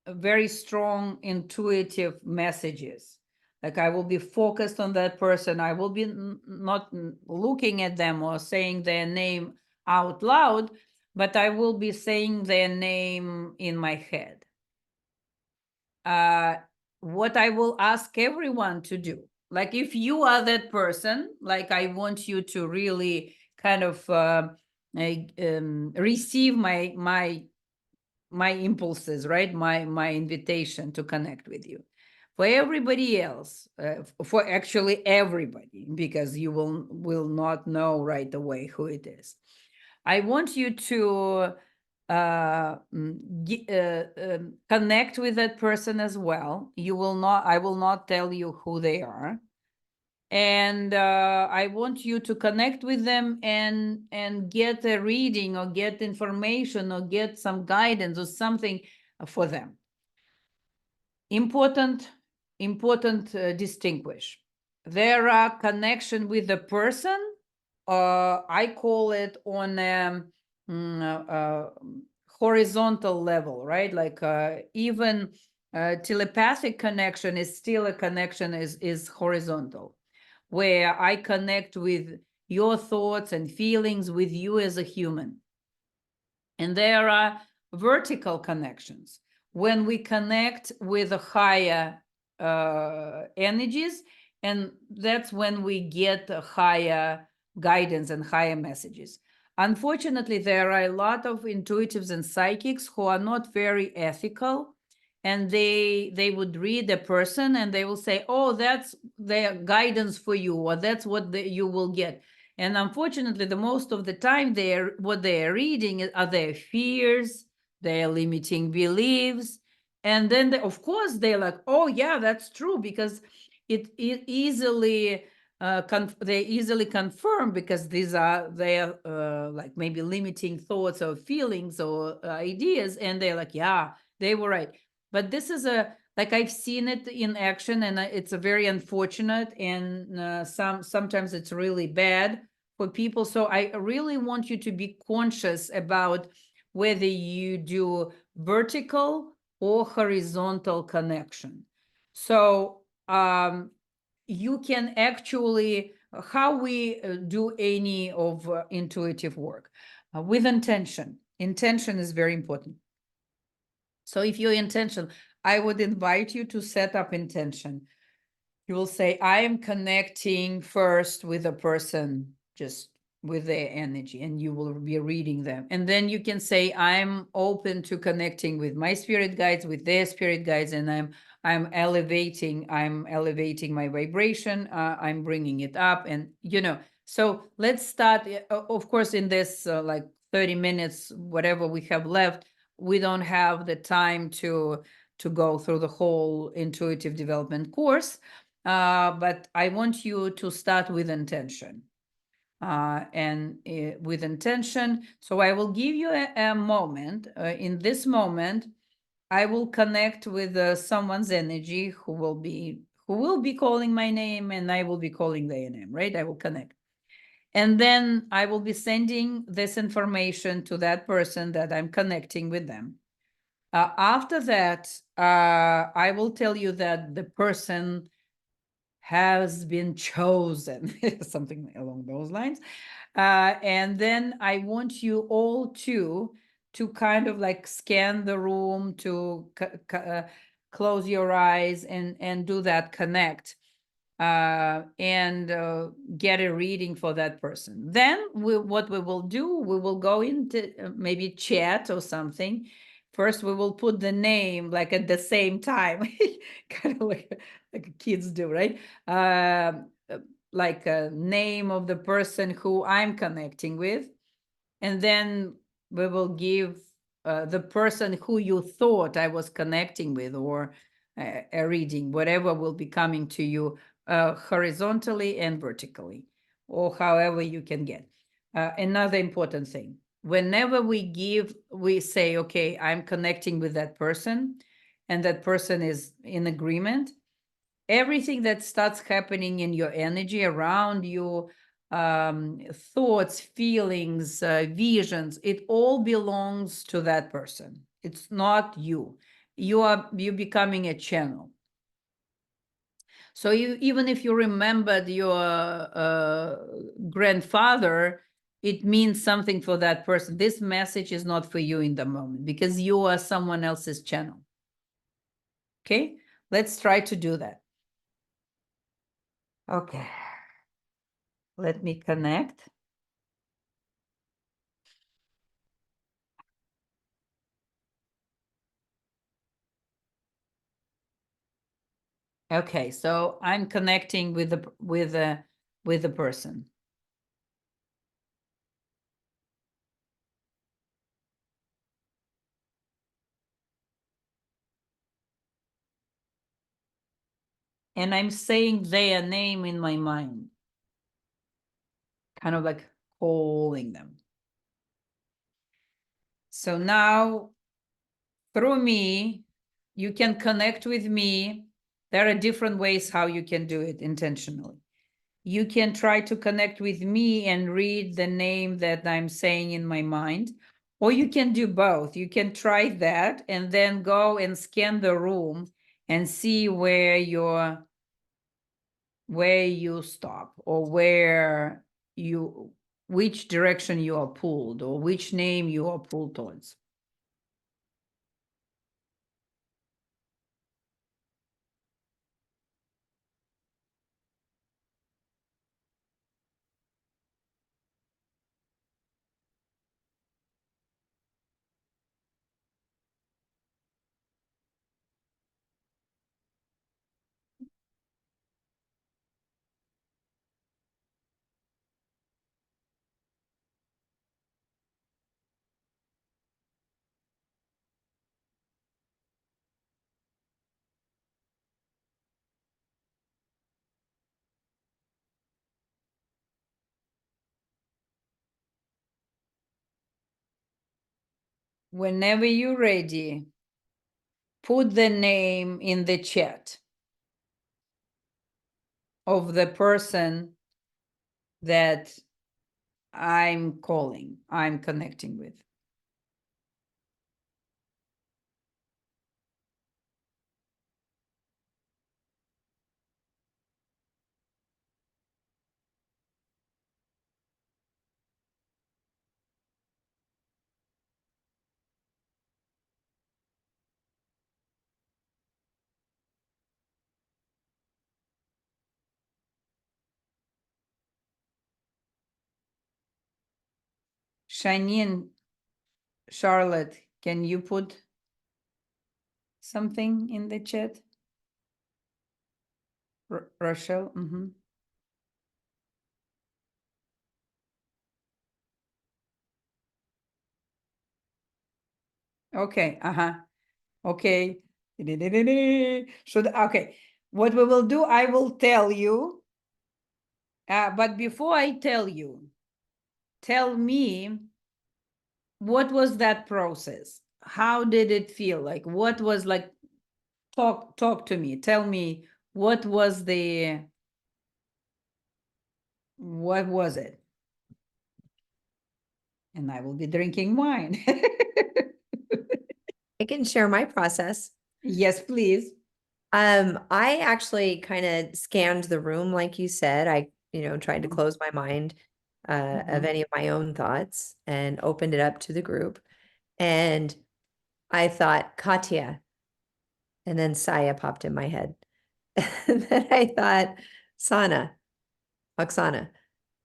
very strong intuitive messages. Like I will be focused on that person. I will be not looking at them or saying their name out loud, but I will be saying their name in my head. What I will ask everyone to do, like if you are that person, like I want you to really kind of receive my impulses, right? My invitation to connect with you. For everybody else, for actually everybody, because you will not know right away who it is. I want you to connect with that person as well. I will not tell you who they are. And I want you to connect with them and get a reading or get information or get some guidance or something for them. Important distinguish. There are connection with the person. I call it on a horizontal level, right? Like even telepathic connection is still a connection is horizontal, where I connect with your thoughts and feelings with you as a human. And there are vertical connections. When we connect with the higher energies, and that's when we get a higher guidance and higher messages. Unfortunately, there are a lot of intuitives and psychics who are not very ethical, and they would read a person and they will say, oh, that's their guidance for you, or that's what you will get. And unfortunately, the most of the time, what they are reading are their fears, their limiting beliefs. And then, of course, they're like, oh, yeah, that's true, because it easily, they easily confirm, because these are their like maybe limiting thoughts or feelings or ideas. And they're like, yeah, they were right. But this is like I've seen it in action, and it's a very unfortunate, and sometimes it's really bad for people. So I really want you to be conscious about whether you do vertical or horizontal connection. So you can actually, how we do any of intuitive work with intention. Intention is very important. So if your intention, I would invite you to set up intention. You will say, I am connecting first with a person, just with their energy, and you will be reading them. And then you can say, I'm open to connecting with my spirit guides, with their spirit guides, and I'm elevating my vibration. I'm bringing it up, and so let's start. Of course, in this like 30 minutes, whatever we have left, we don't have the time to go through the whole intuitive development course. But I want you to start with intention. With intention, so I will give you a moment. In this moment, I will connect with someone's energy who will be calling my name, and I will be calling their name, right? I will connect. And then I will be sending this information to that person that I'm connecting with them. After that, I will tell you that the person has been chosen, something along those lines. And then I want you all to kind of like scan the room, to close your eyes and do that connect, and get a reading for that person. Then what we will do, we will go into maybe chat or something. First, we will put the name like at the same time, kind of like kids do, right? Like a name of the person who I'm connecting with. And then we will give the person who you thought I was connecting with, or a reading, whatever will be coming to you horizontally and vertically, or however you can get. Another important thing, whenever we say, okay, I'm connecting with that person, and that person is in agreement, everything that starts happening in your energy around you, thoughts, feelings, visions, it all belongs to that person. It's not you. You're becoming a channel. So even if you remembered your grandfather, it means something for that person. This message is not for you in the moment, because you are someone else's channel. Okay, let's try to do that. Okay, let me connect. Okay, so I'm connecting with the person. and I'm saying their name in my mind. Kind of like calling them. So now, through me, you can connect with me. There are different ways how you can do it intentionally. You can try to connect with me and read the name that I'm saying in my mind, or you can do both. You can try that and then go and scan the room and see where you stop, or which direction you are pulled, or which name you are pulled towards. Whenever you're ready, put the name in the chat of the person that I'm connecting with. Shanine, Charlotte, can you put something in the chat? Rashelle? Okay, okay. Okay, what we will do, I will tell you, but before I tell you, tell me, what was that process? How did it feel? Like, what was like, talk to me, tell me, what was it? And I will be drinking wine. I can share my process. Yes, please. I actually kind of scanned the room, like you said. I, tried to close my mind of any of my own thoughts and opened it up to the group. And I thought, Katya. And then Saya popped in my head. And then I thought, Oksana.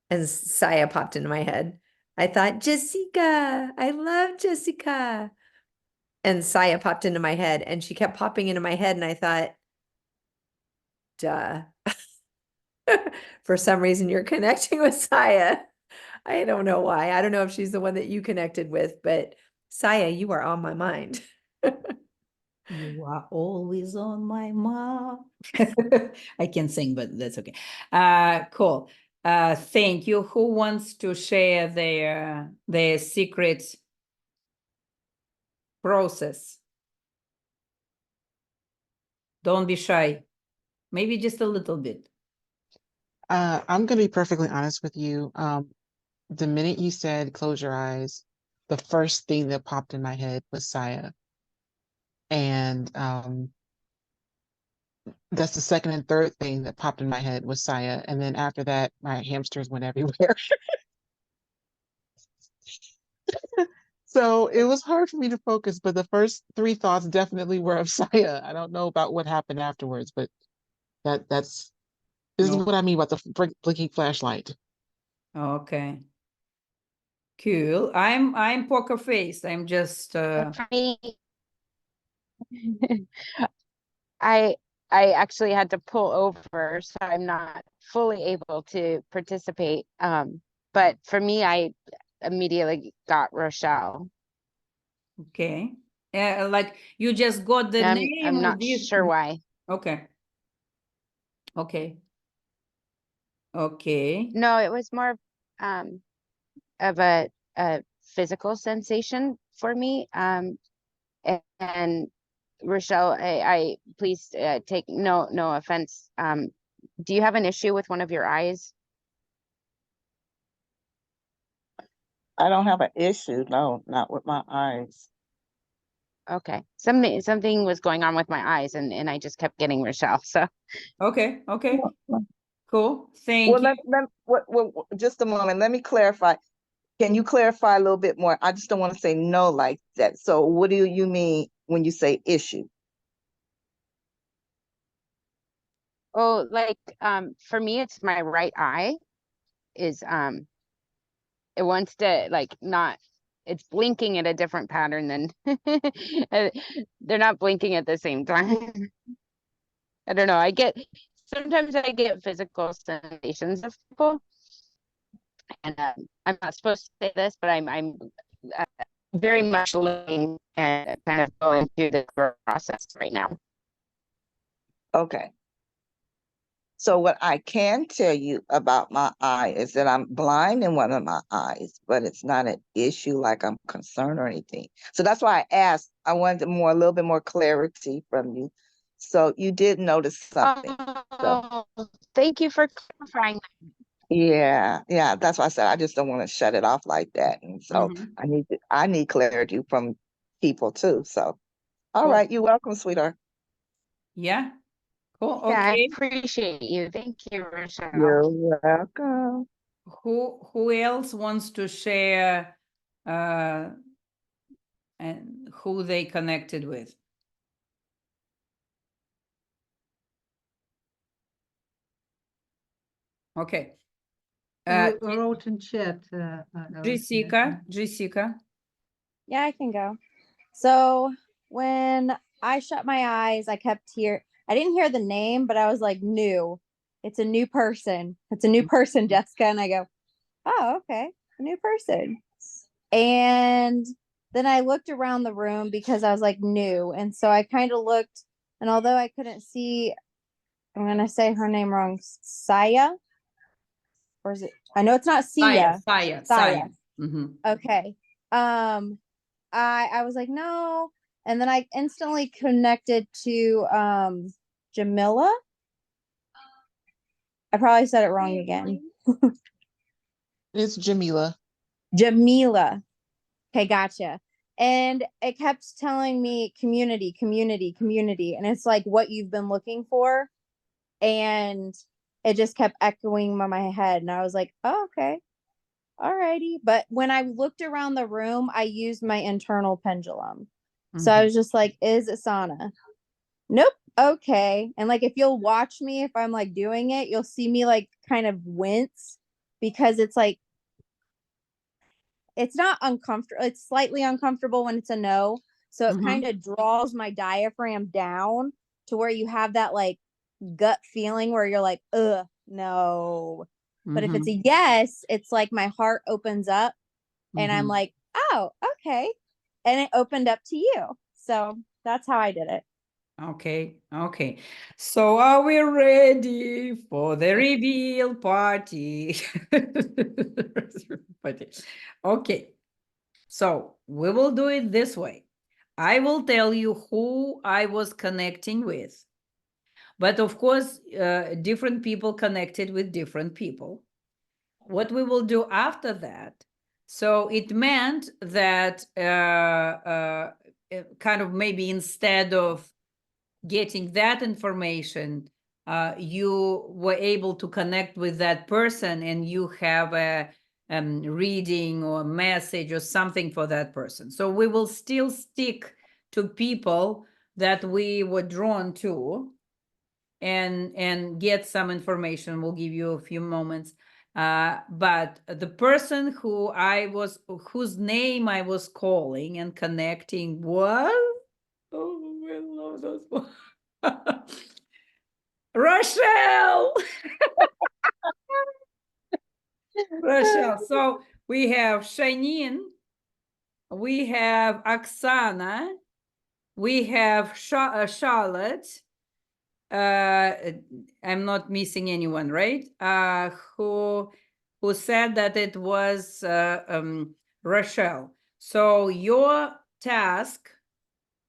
And Saya popped into my head. I thought, Jessica. I love Jessica. And Saya popped into my head, and she kept popping into my head. And I thought, duh. For some reason, you're connecting with Saya. I don't know why. I don't know if she's the one that you connected with, but Saya, you are on my mind. You are always on my mind. I can't sing, but that's okay. Cool. Thank you. Who wants to share their secret process? Don't be shy. Maybe just a little bit. I'm gonna be perfectly honest with you. The minute you said close your eyes, the first thing that popped in my head was Saya. And that's the second and third thing that popped in my head was Saya. And then after that, my hamsters went everywhere. So it was hard for me to focus, but the first three thoughts definitely were of Saya. I don't know about what happened afterwards, but this is what I mean about the blinking flashlight. Okay. Cool. I'm poker faced. I'm just For me, I actually had to pull over, so I'm not fully able to participate. But for me, I immediately got Rashelle. okay. Like you just got the name I'm of not this. sure why. Okay. Okay. Okay. No, it was more of a physical sensation for me. And Rashelle, I please take no offense. Do you have an issue with one of your eyes? I don't have an issue. No, not with my eyes. Okay. Something was going on with my eyes and I just kept getting Rashelle. So Okay. Okay. Well, Cool. Thank you. just a moment. Let me clarify. Can you clarify a little bit more? I just don't want to say no like that. So what do you mean when you say issue? oh, like for me it's my right eye is it wants to like not it's blinking at a different pattern than they're not blinking at the same time. I don't know. Sometimes I get physical sensations of people, and I'm not supposed to say this, but I'm uh, very much looking and kind of going through the process right now. Okay. So what I can tell you about my eye is that I'm blind in one of my eyes, but it's not an issue like I'm concerned or anything. So that's why I asked. I wanted a little bit more clarity from you. So you did notice something. Oh, thank you for clarifying. Yeah, that's why I said I just don't want to shut it off like that. And so I need clarity from people too. So all Cool. right, you're welcome, sweetheart. Yeah. Cool. Yeah, I Okay. appreciate you. Thank you, Rashelle. You're welcome. Who else wants to share and who they connected with? Okay. You wrote in chat. Jessica. Yeah, I can go. So when I shut my eyes, I didn't hear the name, but I was like, new. It's a new person. It's a new person, Jessica. And I go, oh, okay, a new person. And then I looked around the room because I was like, new. And so I kind of looked, and although I couldn't see, I'm going to say her name wrong, Saya? Or is it? I know it's not Sia. Saya. Mhm. Okay. I was like, no. And then I instantly connected to Jamila. I probably said it wrong again. It's Jamila. Jamila. Okay, gotcha. And it kept telling me community, community, community. And it's like what you've been looking for. And it just kept echoing in my head. And I was like, oh, okay. Alrighty. But when I looked around the room, I used my internal pendulum. So I was just like, is it Sana? Nope. Okay. And like, if you'll watch me, if I'm like doing it, you'll see me like kind of wince because it's like, it's not uncomfortable. It's slightly uncomfortable when it's a no. So it kind of draws my diaphragm down to where you have that like gut feeling where you're like, no. But if it's a yes, it's like my heart opens up and I'm like, oh, okay. And it opened up to you. So that's how I did it. Okay. So are we ready for the reveal party? Okay. So we will do it this way. I will tell you who I was connecting with. But of course, different people connected with different people. What we will do after that, so it meant that kind of maybe instead of getting that information, you were able to connect with that person and you have a reading or message or something for that person. So we will still stick to people that we were drawn to and get some information. We'll give you a few moments. But the person whose name I was calling and connecting was, oh, I love those ones. Rashelle. Rashelle. So we have Shanine, we have Oksana, we have Charlotte, I'm not missing anyone, right? Who said that it was Rashelle. So your task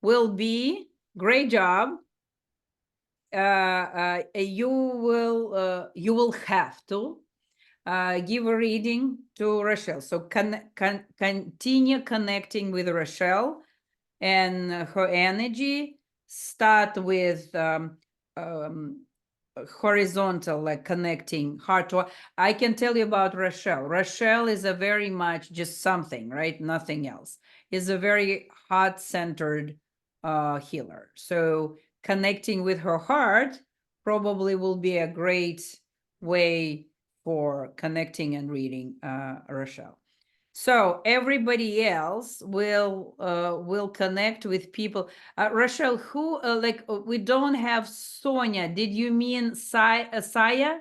will be, great job. You will have to give a reading to Rashelle. So continue connecting with Rashelle and her energy. Start with horizontal, like connecting heart to. I can tell you about Rashelle. Rashelle is a very much just something, right? Nothing else. Is a very heart-centered healer. So connecting with her heart probably will be a great way for connecting and reading Rashelle. So everybody else will connect with people. Rashelle, who we don't have Sonia. Did you mean Saya?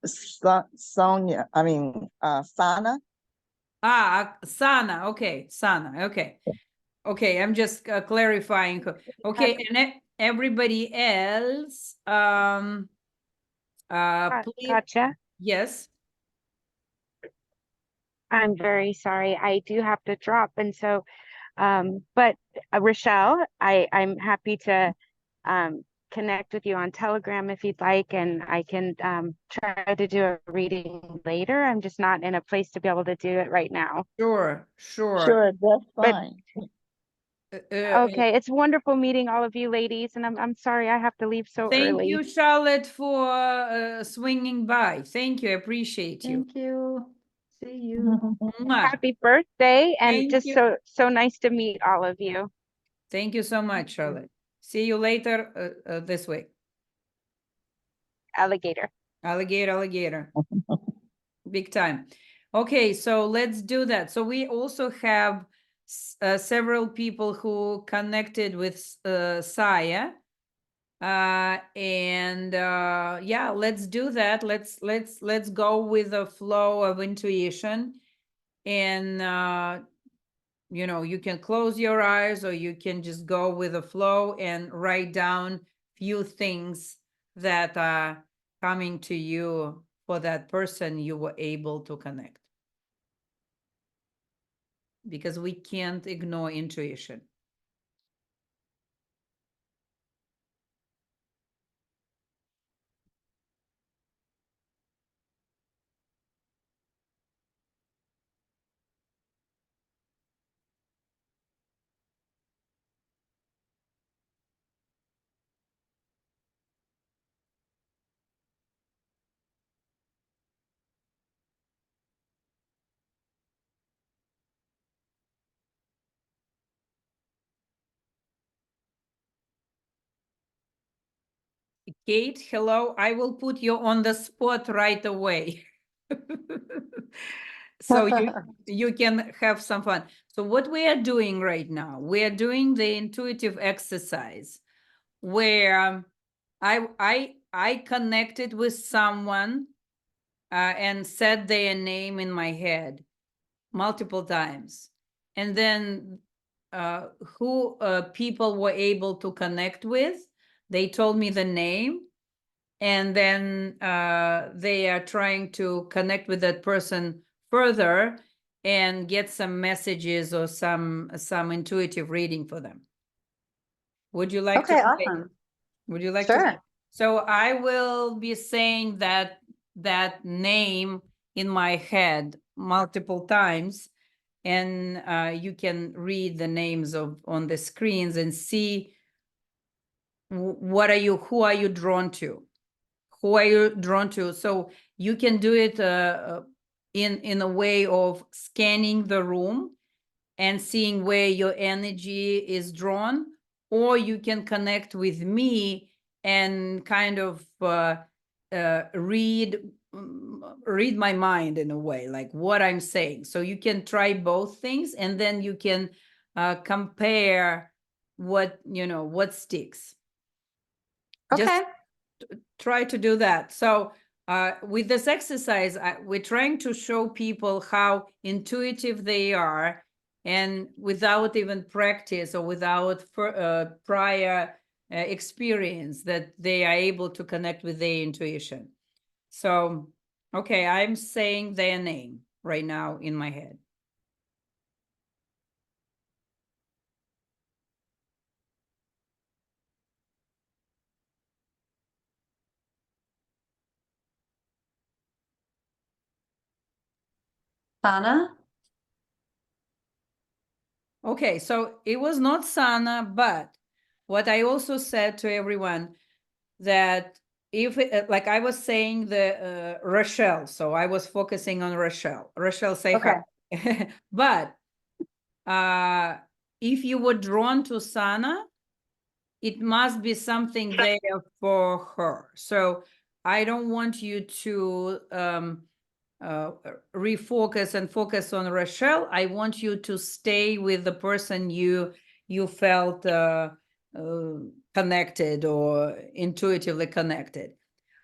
Sonia, I mean, Sana. Sana. Okay, Sana. Okay, okay. I'm just clarifying. Okay, and everybody else. Please. Katya, Yes. I'm very sorry. I do have to drop. And so, but Rashelle, I'm happy to connect with you on Telegram if you'd like, and I can try to do a reading later. I'm just not in a place to be able to do it right now. Sure. Sure, that's But fine. okay, it's wonderful meeting all of you ladies, and I'm sorry I have to leave so Thank early. you, Charlotte, for swinging by. Thank you. I appreciate you. Thank you. See you. Mwah. Happy birthday, and Thank just you. so nice to meet all of you. Thank you so much, Charlotte. See you later this week. Alligator. Alligator, alligator. Big time. Okay, so let's do that. So we also have several people who connected with Saya. Yeah, let's do that. Let's go with the flow of intuition. And you know, you can close your eyes or you can just go with the flow and write down few things that are coming to you for that person you were able to connect. Because we can't ignore intuition. Kate, hello. I will put you on the spot right away. So you can have some fun. So what we are doing right now, we are doing the intuitive exercise where I connected with someone and said their name in my head multiple times. And then who people were able to connect with, they told me the name. And then they are trying to connect with that person further and get some messages or some intuitive reading for them. Would you like to Okay, play? awesome. Would you like Sure. to? So I will be saying that name in my head multiple times, and you can read the names on the screens and see who are you drawn to? Who are you drawn to? So you can do it in a way of scanning the room and seeing where your energy is drawn, or you can connect with me and kind of read my mind in a way, like what I'm saying. So you can try both things, and then you can compare what sticks. Okay. Just try to do that. So with this exercise, we're trying to show people how intuitive they are and without even practice or without prior experience, that they are able to connect with their intuition. So, okay, I'm saying their name right now in my head. Sana? Okay, so it was not Sana, but what I also said to everyone, that if like I was saying the Rashelle, so I was focusing on Rashelle. Rashelle, say Okay. hi. But if you were drawn to Sana, it must be something there for her. So I don't want you to refocus and focus on Rashelle. I want you to stay with the person you felt connected or intuitively connected.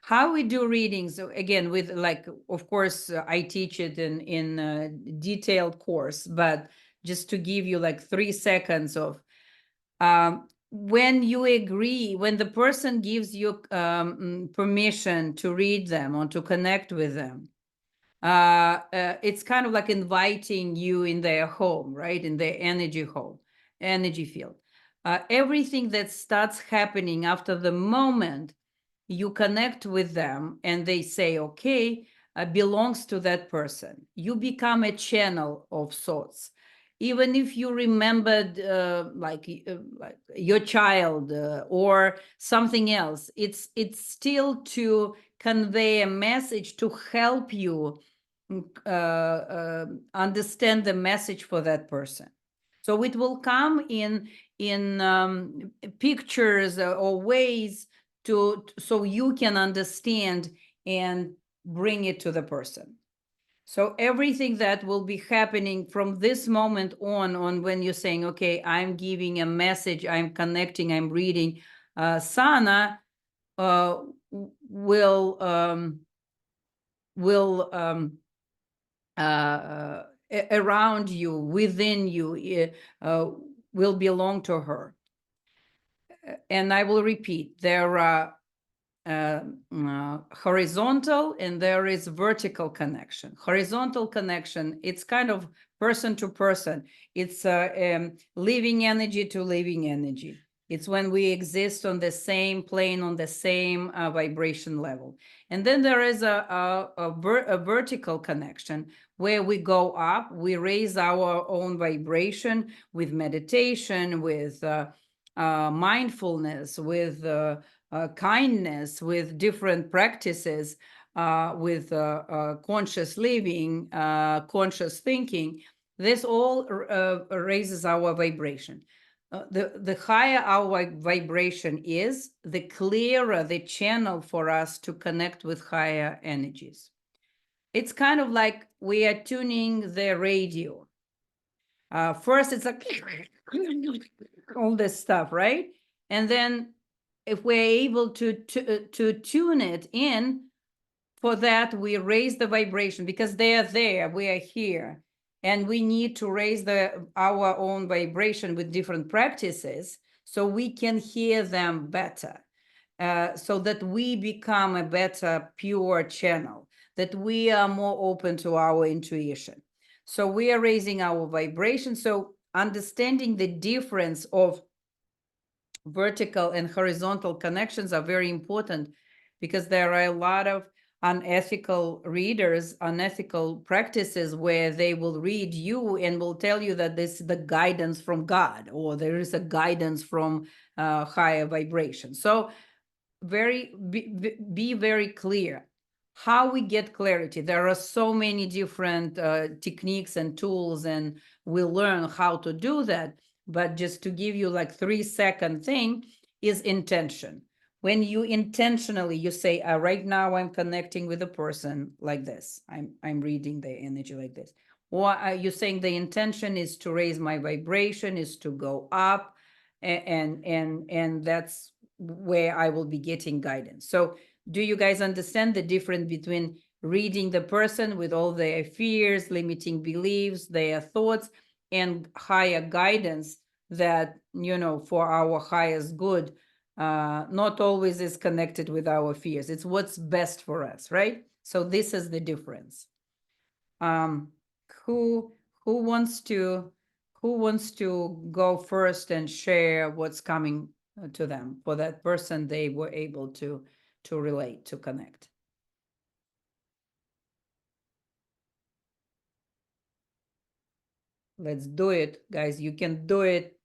How we do readings, again, with like, of course, I teach it in a detailed course, but just to give you like 3 seconds of when you agree, when the person gives you permission to read them or to connect with them, it's kind of like inviting you in their home, right? In their energy home, energy field. Everything that starts happening after the moment you connect with them and they say, okay, belongs to that person. You become a channel of sorts. Even if you remembered like your child or something else, it's still to convey a message to help you understand the message for that person. So it will come in pictures or ways so you can understand and bring it to the person. So everything that will be happening from this moment on when you're saying, okay, I'm giving a message, I'm connecting, I'm reading, Sana will around you, within you, will belong to her. And I will repeat, there are horizontal and there is vertical connection. Horizontal connection, it's kind of person to person. It's living energy to living energy. It's when we exist on the same plane, on the same vibration level. And then there is a vertical connection where we go up, we raise our own vibration with meditation, with mindfulness, with kindness, with different practices, with conscious living, conscious thinking. This all raises our vibration. The higher our vibration is, the clearer the channel for us to connect with higher energies. It's kind of like we are tuning the radio. First, it's like all this stuff, right? And then if we're able to tune it in, for that, we raise the vibration because they are there, we are here. And we need to raise our own vibration with different practices so we can hear them better, so that we become a better pure channel, that we are more open to our intuition. So we are raising our vibration. So understanding the difference of vertical and horizontal connections are very important, because there are a lot of unethical readers, unethical practices where they will read you and will tell you that this is the guidance from God, or there is a guidance from higher vibration. So be very clear how we get clarity. There are so many different techniques and tools, and we'll learn how to do that. But just to give you like 3-second thing is intention. When you intentionally, you say, right now I'm connecting with a person like this. I'm reading their energy like this. Or you're saying the intention is to raise my vibration, is to go up, and that's where I will be getting guidance. So do you guys understand the difference between reading the person with all their fears, limiting beliefs, their thoughts, and higher guidance that, you know, for our highest good, not always is connected with our fears. It's what's best for us, right? So this is the difference. Who wants to go first and share what's coming to them for that person they were able to relate, to connect? Let's do it, guys. You can do it.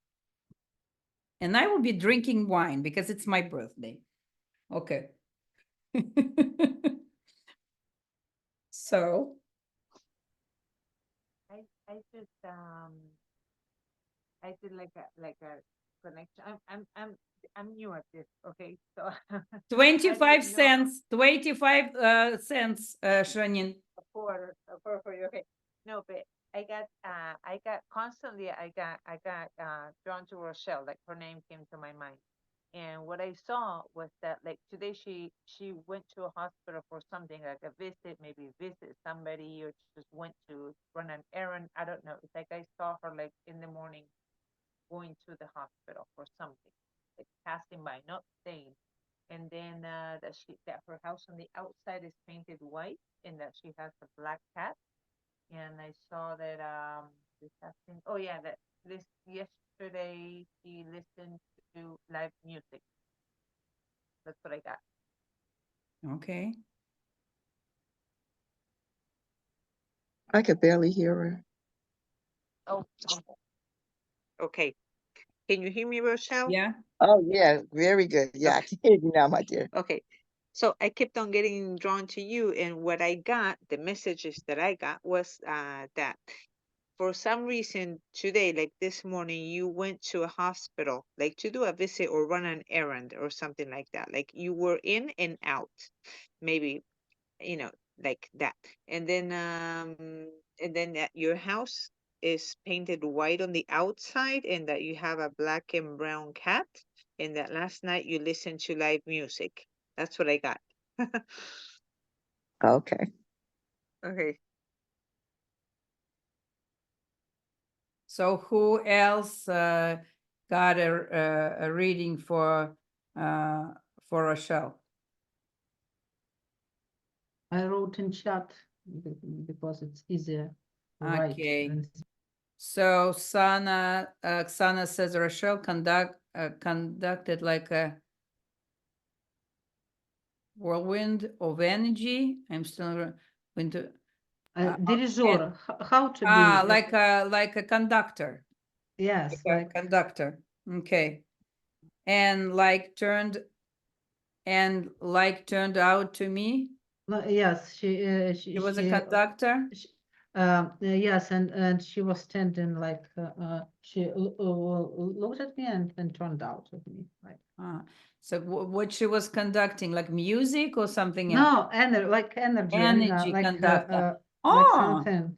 And I will be drinking wine because it's my birthday. Okay. So I just I did like a connection. I'm new at this, okay? So 25 know cents, 25 cents, Shanine. for you. Okay. No, but I got constantly I got drawn to Rashelle, like her name came to my mind. And what I saw was that like today she went to a hospital for something like a visit, maybe visit somebody, or just went to run an errand. I don't know. It's like I saw her like in the morning going to the hospital for something, like passing by, not staying. And then that her house on the outside is painted white, and that she has a black cat. And I saw that this afternoon, oh yeah, that this yesterday she listened to live music. That's what I got. Okay. I could barely hear her. Oh, okay. Can you hear me, Rashelle? Yeah. Oh, yeah, very good. Yeah, I can hear you now, my dear. Okay. So I kept on getting drawn to you, and what I got, the messages that I got was that for some reason today, like this morning, you went to a hospital, like to do a visit or run an errand or something like that. Like you were in and out, maybe, you know, like that. And then that your house is painted white on the outside, and that you have a black and brown cat, and that last night you listened to live music. That's what I got. Okay. Okay. So who else got a reading for Rashelle? I wrote in chat because it's easier to write. Okay. And So Xana says Rashelle conducted like a whirlwind of energy. I'm still going to Dirigior, how to be? like a conductor. Yes, Like a conductor. Okay. And like turned out to me. Yes, She was a conductor. Yes, and she was standing like she looked at me and then turned out at me. Right. So what she was conducting, like music or something else? No, like energy, Energy like conductor. like something.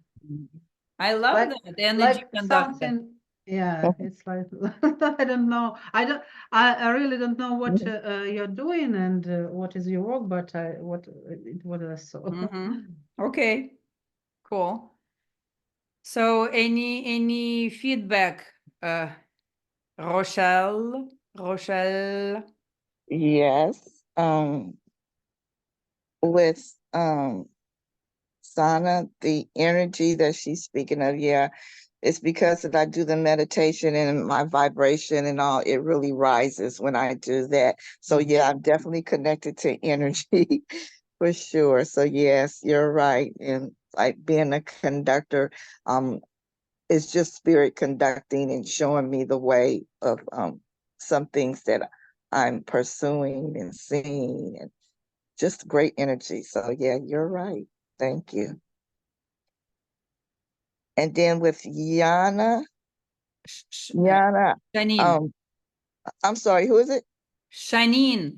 I love Like, that energy like conductor. something. Yeah, it's like I don't know. I really don't know what you're doing and what is your work, but what I saw. Okay, cool. So any feedback, Rashelle? Yes. With Sana, the energy that she's speaking of, yeah, it's because that I do the meditation and my vibration and all, it really rises when I do that. So yeah, I'm definitely connected to energy for sure. So yes, you're right. And like being a conductor, it's just spirit conducting and showing me the way of some things that I'm pursuing and seeing, and just great energy. So yeah, you're right. Thank you. And then with Yana, Shanine. I'm sorry, who is it? Shanine.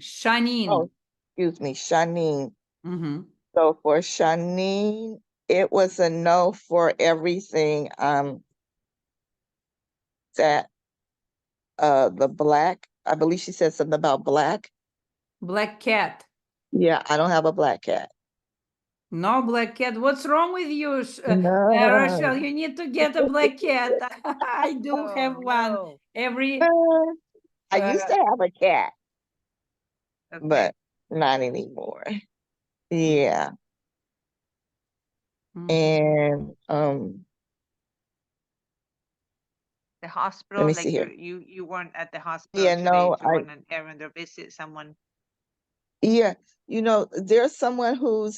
Oh, excuse me, Shanine. Mm-hmm. So for Shanine, it was a no for everything. That the black, I believe she said something about black. Black cat. Yeah, I don't have a black cat. No black cat. What's wrong with you, No. Rashelle? You need to get a black cat. I do have one. No. Every I used to have a cat, Okay. but not anymore. Yeah. Mhm. And The let hospital, me like see here. you weren't at the hospital Yeah, today no, to run an errand or visit someone. yeah, there's someone who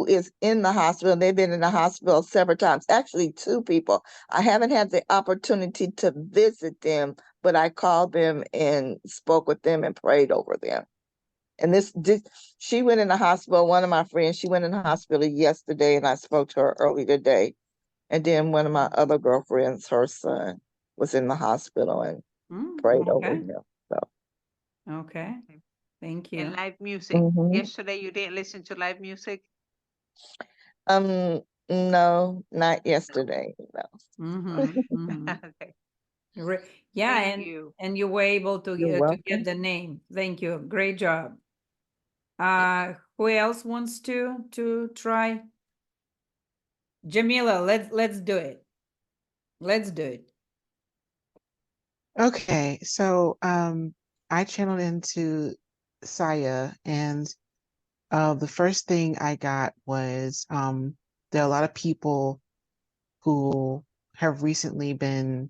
is in the hospital. They've been in the hospital several times. Actually, two people. I haven't had the opportunity to visit them, but I called them and spoke with them and prayed over them. And she went in the hospital. One of my friends, she went in the hospital yesterday, and I spoke to her early today. And then one of my other girlfriends, her son, was in the hospital and prayed over Okay. him. So, Okay. Okay. Thank And you. live music. mhm. Yesterday you didn't listen to live music? No, not yesterday. No. Mm-hmm. Okay. Yeah, Thank you. and you were able to You're to get welcome. the name. Thank you. Great job. Who else wants to try? Jamila, let's do it. Let's do it. Okay, so I channeled into Saya, and the first thing I got was there are a lot of people who have recently been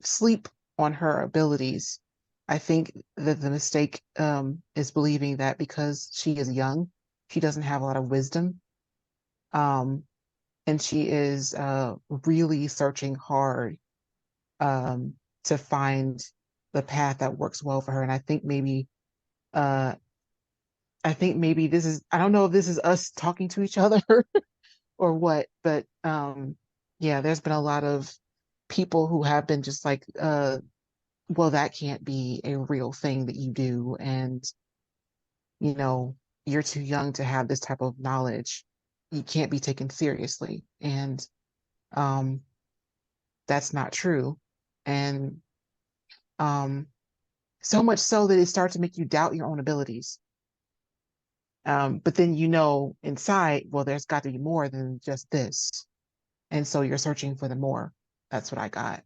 sleep on her abilities. I think that the mistake is believing that because she is young, she doesn't have a lot of wisdom. And she is really searching hard um, to find the path that works well for her. And uh, I think maybe this is, I don't know if this is us talking to each other or what, but yeah, there's been a lot of people who have been just like, well, that can't be a real thing that you do. And, you know, you're too young to have this type of knowledge. You can't be taken seriously. And um, that's not true. And so much so that it starts to make you doubt your own abilities. But then inside, well, there's got to be more than just this. And so you're searching for the more. That's what I got.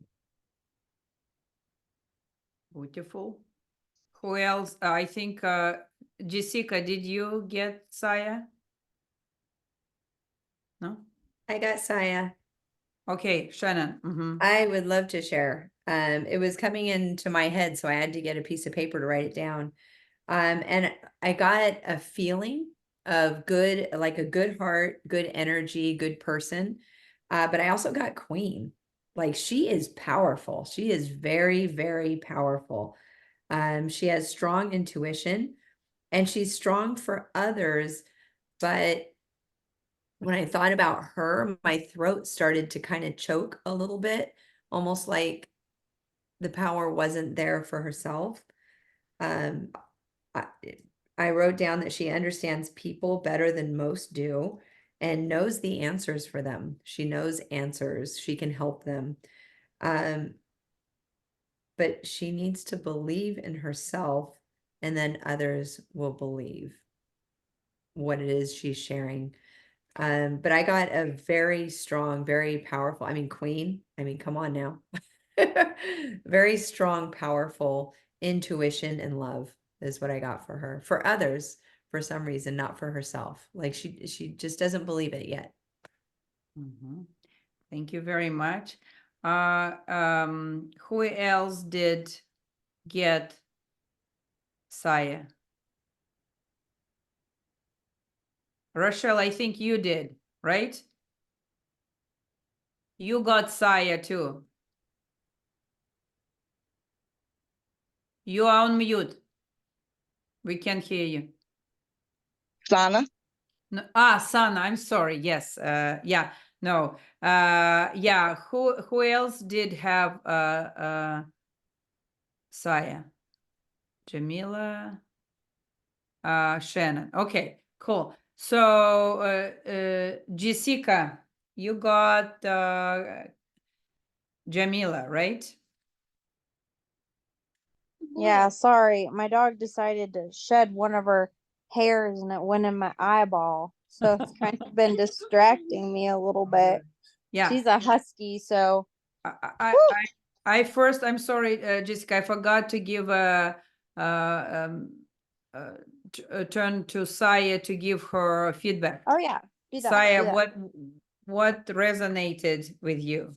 Beautiful. Who else? I think Jessica, did you get Saya? No? I got Saya. Okay, Shannon. Mm-hmm. I would love to share. It was coming into my head, so I had to get a piece of paper to write it down. And I got a feeling of good, like a good heart, good energy, good person. But I also got Queen. Like she is powerful. She is very, very powerful. She has strong intuition and she's strong for others. But when I thought about her, my throat started to kind of choke a little bit, almost like the power wasn't there for herself. Um, I, I wrote down that she understands people better than most do and knows the answers for them. She knows answers. She can help them. But she needs to believe in herself, and then others will believe what it is she's sharing. But I got a very strong, very powerful, Queen. Come on now. Very strong, powerful intuition and love is what I got for her. For others, for some reason, not for herself. Like she just doesn't believe it yet. Mm-hmm. Thank you very much. Who else did get Saya? Rashelle, I think you did, right? You got Saya too. You are on mute. We can't hear you. Sana? No, Sana, I'm sorry. Yes. Yeah. No. Yeah. Who else did have Saya? Jamila, Shannon. Okay, cool. So Jessica, you got Jamila, right? Yeah, sorry. My dog decided to shed one of her hairs and it went in my eyeball. So it's kind of been distracting me a little bit. Yeah. She's a husky, so I'm sorry, Jessica, I forgot to give a turn to Saya to give her feedback. oh yeah, do that. Saya, do that. what resonated with you?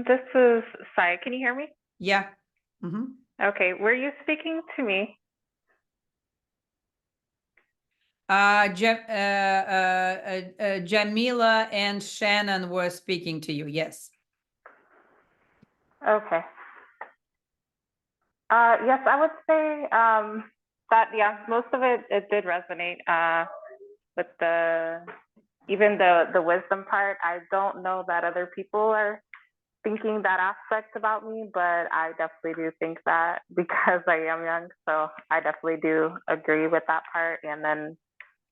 This is Sai. Can you hear me? Yeah. Mhm. Okay, were you speaking to me? Jamila and Shannon were speaking to you. Yes. Okay. Yes, I would say that, yeah, most of it did resonate with even the wisdom part. I don't know that other people are thinking that aspect about me, but I definitely do think that because I am young. So I definitely do agree with that part. And then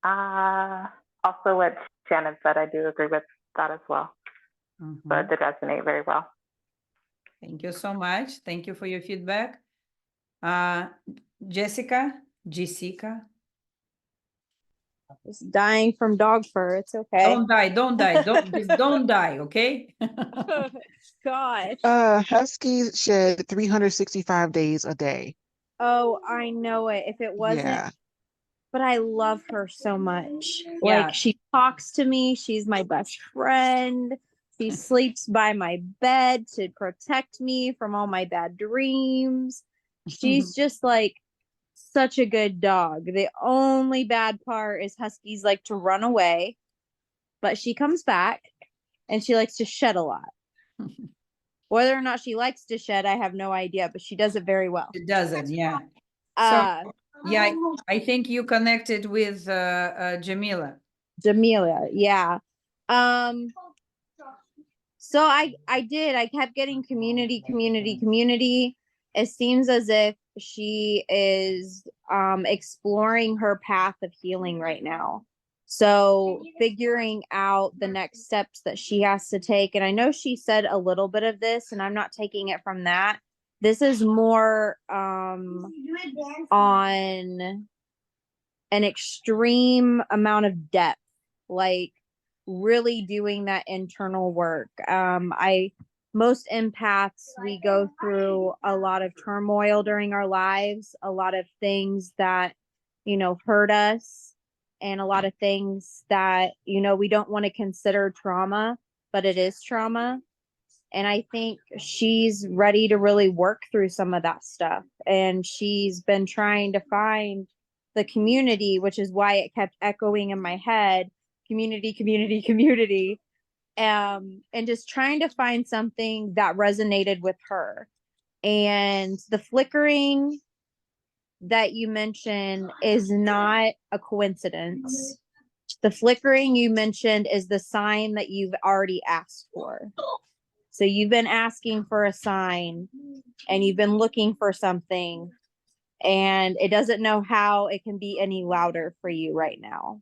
also what Shannon said, I do agree with that as well. So it did resonate very well. Thank you so much. Thank you for your feedback. Jessica? Just dying from dog fur. It's okay. Don't die, just don't die, okay? Gosh. Huskies shed 365 days a day. Oh, I know it. If it wasn't, Yeah. but I love her so much. Yeah. Like she talks to me. She's my best friend. She sleeps by my bed to protect me from all my bad dreams. She's just like such a good dog. The only bad part is huskies like to run away, but she comes back and she likes to shed a lot. Whether or not she likes to shed, I have no idea, but she does it very well. It doesn't, yeah. So, yeah, Um, I think you connected with Jamila. Jamila, yeah. So I did. I kept getting community. It seems as if she is exploring her path of healing right now. So figuring out the next steps that she has to take. And I know she said a little bit of this, and I'm not taking it from that. This is more on an extreme amount of depth, like really doing that internal work. Most empaths, we go through a lot of turmoil during our lives, a lot of things that, hurt us, and a lot of things that, we don't want to consider trauma, but it is trauma. And I think she's ready to really work through some of that stuff. And she's been trying to find the community, which is why it kept echoing in my head, community. And just trying to find something that resonated with her. And the flickering that you mentioned is not a coincidence. The flickering you mentioned is the sign that you've already asked for. So you've been asking for a sign and you've been looking for something, and it doesn't know how it can be any louder for you right now.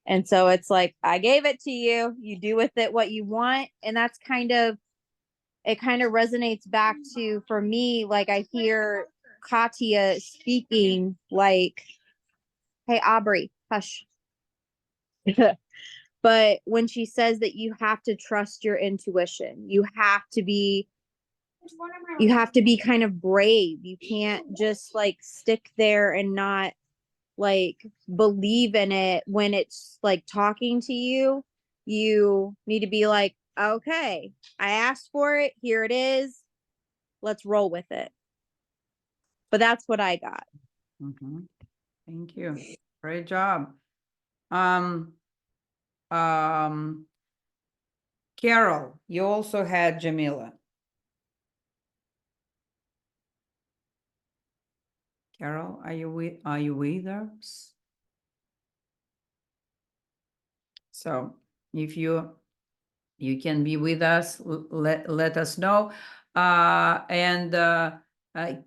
And so it's like, I gave it to you, you do with it what you want. And that's it kind of resonates back to, for me, like I hear Katya speaking like, hey, Aubrey, hush. But when she says that you have to trust your intuition, you have to be kind of brave. You can't just like stick there and not like believe in it when it's like talking to you. You need to be like, okay, I asked for it. Here it is. Let's roll with it. But that's what I got. Thank you. Great job. Carol, you also had Jamila. Carol, are you with us? So if you can be with us, let us know.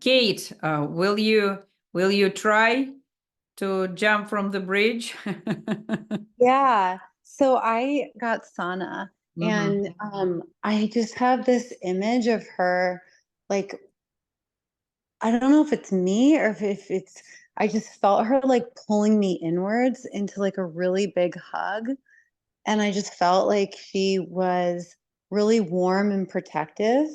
Kate, will you try to jump from the bridge? Yeah. So I got Sana, Mhm. And I just have this image of her, like, I don't know if it's me or if it's, I just felt her like pulling me inwards into like a really big hug. And I just felt like she was really warm and protective.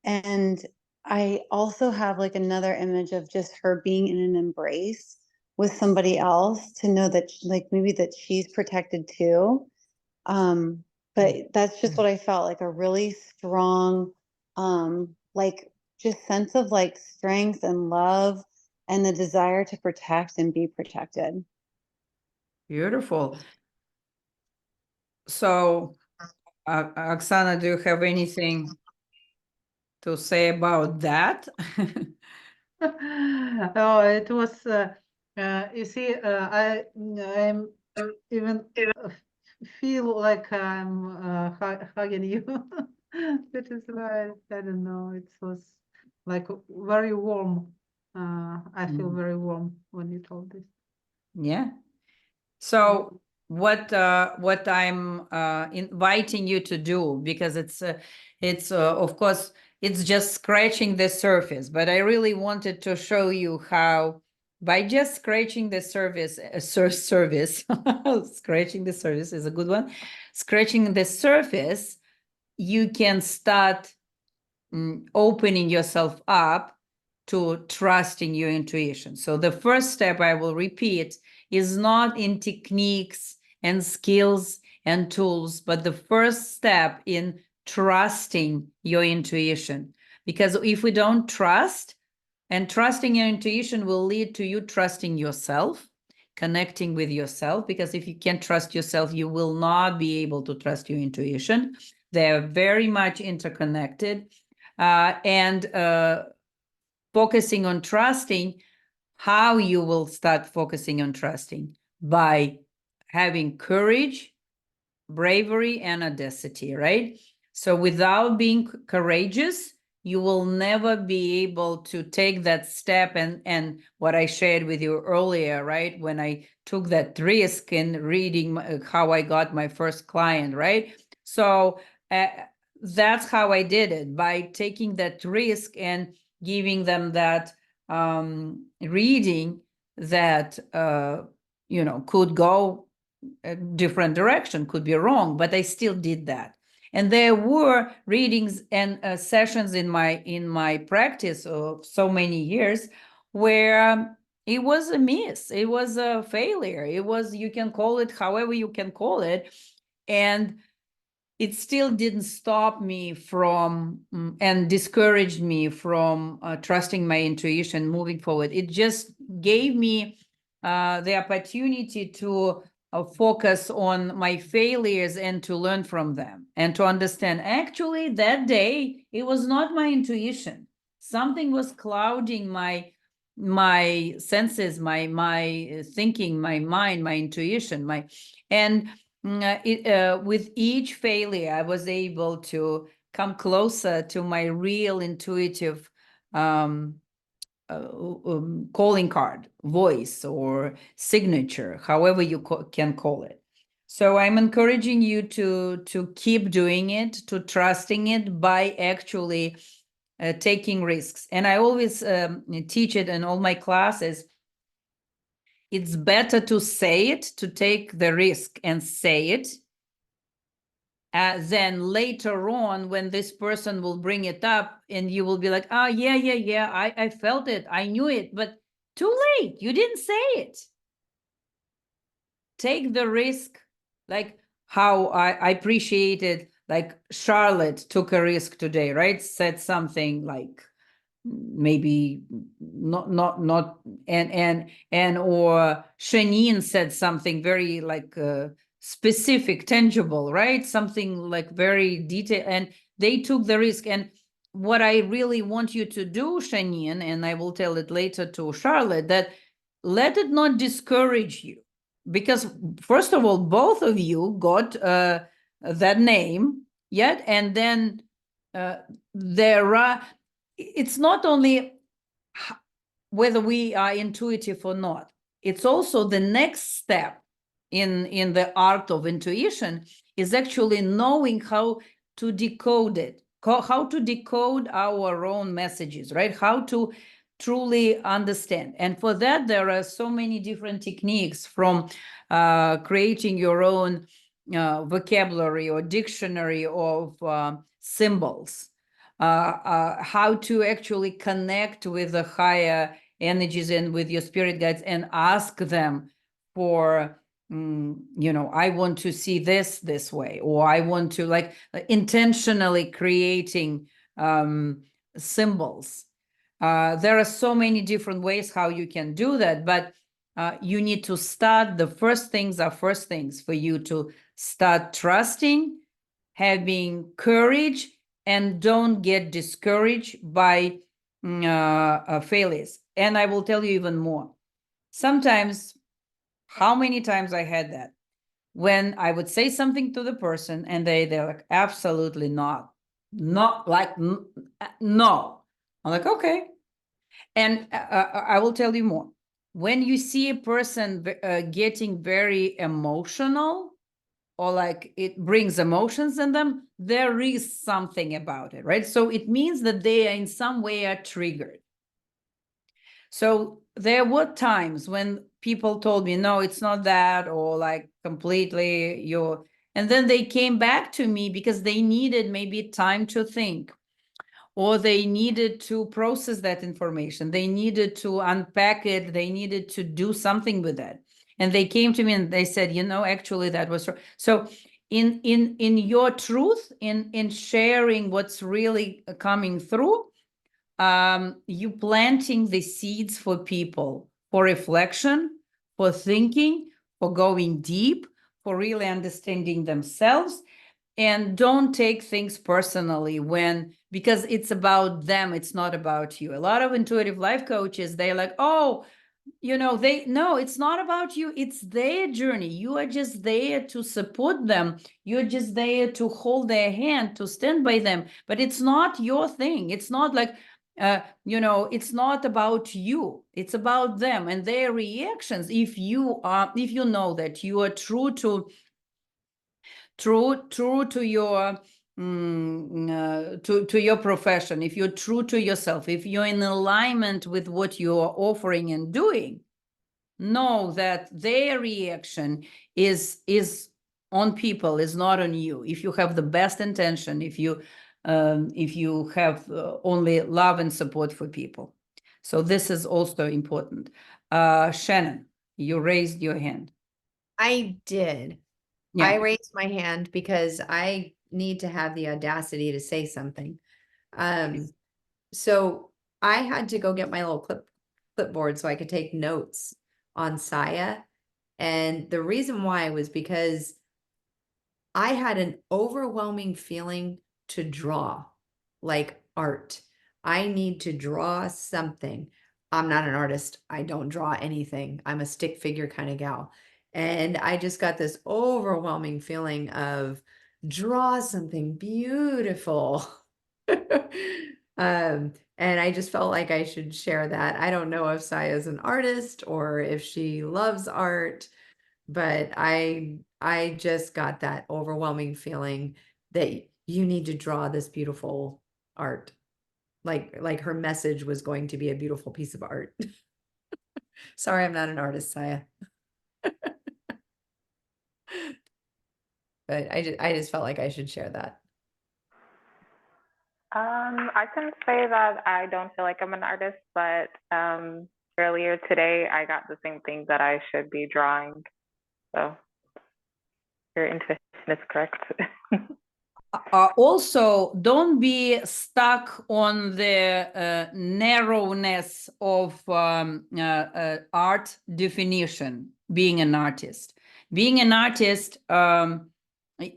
And I also have like another image of just her being in an embrace with somebody else to know that like maybe that she's protected too. But that's just what I felt, like a really strong, like just sense of like strength and love and the desire to protect and be protected. Beautiful. So, Oksana, do you have anything to say about that? Oh, it was, you see, I'm even feel like I'm hugging you. That is why, I don't know, it was like very warm. I feel very warm when you told this. Yeah. So what I'm inviting you to do, because it's of course it's just scratching the surface, but I really wanted to show you how by just scratching the surface, scratching the surface is a good one. Scratching the surface, you can start opening yourself up to trusting your intuition. So the first step, I will repeat, is not in techniques and skills and tools, but the first step in trusting your intuition. Because if we don't trust, and trusting your intuition will lead to you trusting yourself, connecting with yourself, because if you can't trust yourself, you will not be able to trust your intuition. They're very much interconnected. And focusing on trusting, how you will start focusing on trusting? By having courage, bravery, and audacity, right? So without being courageous, you will never be able to take that step. And what I shared with you earlier, right? When I took that risk in reading how I got my first client, right? So that's how I did it, by taking that risk and giving them that reading that, could go a different direction, could be wrong, but I still did that. And there were readings and sessions in my practice of so many years where it was a miss, it was a failure, it was, you can call it however you can call it, and it still didn't stop me from and discouraged me from trusting my intuition moving forward. It just gave me the opportunity to focus on my failures and to learn from them and to understand, actually, that day, it was not my intuition. Something was clouding my senses, my thinking, my mind, my intuition, and with each failure, I was able to come closer to my real intuitive calling card, voice, or signature, however you can call it. So I'm encouraging you to keep doing it, to trusting it by actually taking risks. And I always teach it in all my classes. It's better to say it, to take the risk and say it, then later on, when this person will bring it up and you will be like, oh, yeah, I felt it, I knew it, but too late, you didn't say it. Take the risk, like how I appreciated, like Charlotte took a risk today, right? Said something like, maybe not and or Shanine said something very like specific, tangible, right? Something like very detailed, and they took the risk. And what I really want you to do, Shanine, and I will tell it later to Charlotte, that let it not discourage you, because first of all, both of you got that name yet, and then there are, it's not only whether we are intuitive or not, it's also the next step in the art of intuition is actually knowing how to decode it, how to decode our own messages, right? How to truly understand. And for that, there are so many different techniques, from creating your own vocabulary or dictionary of symbols, how to actually connect with the higher energies and with your spirit guides and ask them for, I want to see this way, or I want to, like, intentionally creating symbols. There are so many different ways how you can do that, but you need to start. The first things are first things for you to start trusting, having courage, and don't get discouraged by failures. And I will tell you even more. Sometimes, how many times I had that, when I would say something to the person and they're like, absolutely not like, no. I'm like, okay. And I will tell you more. When you see a person getting very emotional, or like it brings emotions in them, there is something about it, right? So it means that they are in some way are triggered. So there were times when people told me, no, it's not that, or like completely and then they came back to me because they needed maybe time to think, or they needed to process that information. They needed to unpack it. They needed to do something with that. And they came to me and they said, actually that was true. So in your truth, in sharing what's really coming through, you planting the seeds for people, for reflection, for thinking, for going deep, for really understanding themselves. And don't take things personally because it's about them, it's not about you. A lot of intuitive life coaches, they're like, no, it's not about you, it's their journey. You are just there to support them. You're just there to hold their hand, to stand by them, but it's not your thing. It's not like, it's not about you, it's about them and their reactions. If you know that you are true to your to your profession, if you're true to yourself, if you're in alignment with what you're offering and doing, know that their reaction is on people, is not on you. If you have the best intention, if you have only love and support for people. So this is also important. Shannon, you raised your hand. I did. Yeah. I raised my hand because I need to have the audacity to say something. So I had to go get my little clipboard so I could take notes on Saya. And the reason why was because I had an overwhelming feeling to draw, like art. I need to draw something. I'm not an artist. I don't draw anything. I'm a stick figure kind of gal. And I just got this overwhelming feeling of draw something beautiful. And I just felt like I should share that. I don't know if Saya is an artist or if she loves art, but I just got that overwhelming feeling that you need to draw this beautiful art. Like her message was going to be a beautiful piece of art. Sorry, I'm not an artist, Saya. But I just felt like I should share that. I can say that I don't feel like I'm an artist, but earlier today I got the same thing, that I should be drawing. So your intuition is correct. Also, don't be stuck on the narrowness of art definition, being an artist. Being an artist,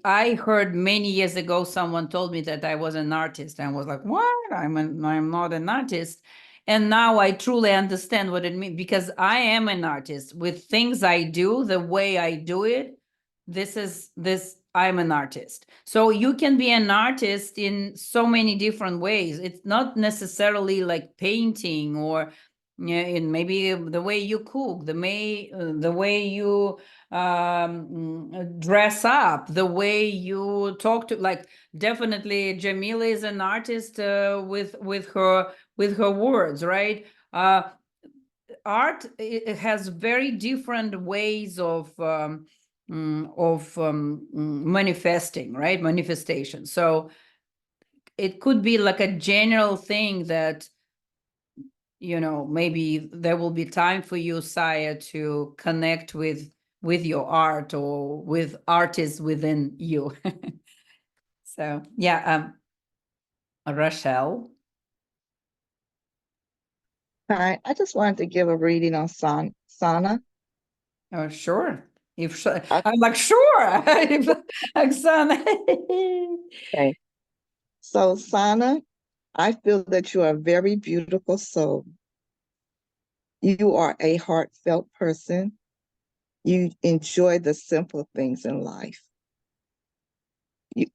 I heard many years ago, someone told me that I was an artist. And I was like, what? I'm not an artist. And now I truly understand what it means, because I am an artist with things I do, the way I do it. I'm an artist. So you can be an artist in so many different ways. It's not necessarily like painting or Yeah, and maybe the way you cook, the way you dress up, the way you talk to, like, definitely Jamila is an artist with her words, right? Art, it has very different ways of manifesting, right? Manifestation. So it could be like a general thing that, you know, maybe there will be time for you, Saya, to connect with your art or with artists within you. So yeah, Rashelle. Hi, I just wanted to give a reading on Sana. Oh, sure. If I- I'm like, sure. If Oksana. Okay. So, Sana, I feel that you are a very beautiful soul. You are a heartfelt person. You enjoy the simple things in life.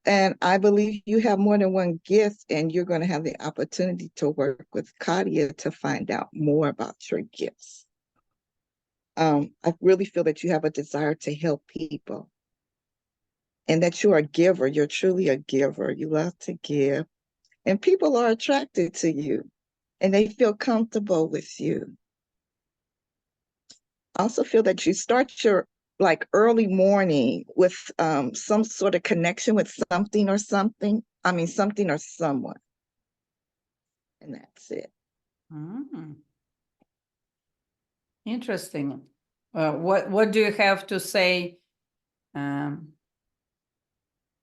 And I believe you have more than one gift, and you're going to have the opportunity to work with Katya to find out more about your gifts. I really feel that you have a desire to help people and that you're a giver. You're truly a giver. You love to give, and people are attracted to you and they feel comfortable with you. I also feel that you start your like early morning with some sort of connection with something or something. I mean, something or someone. And that's it. Interesting. What do you have to say?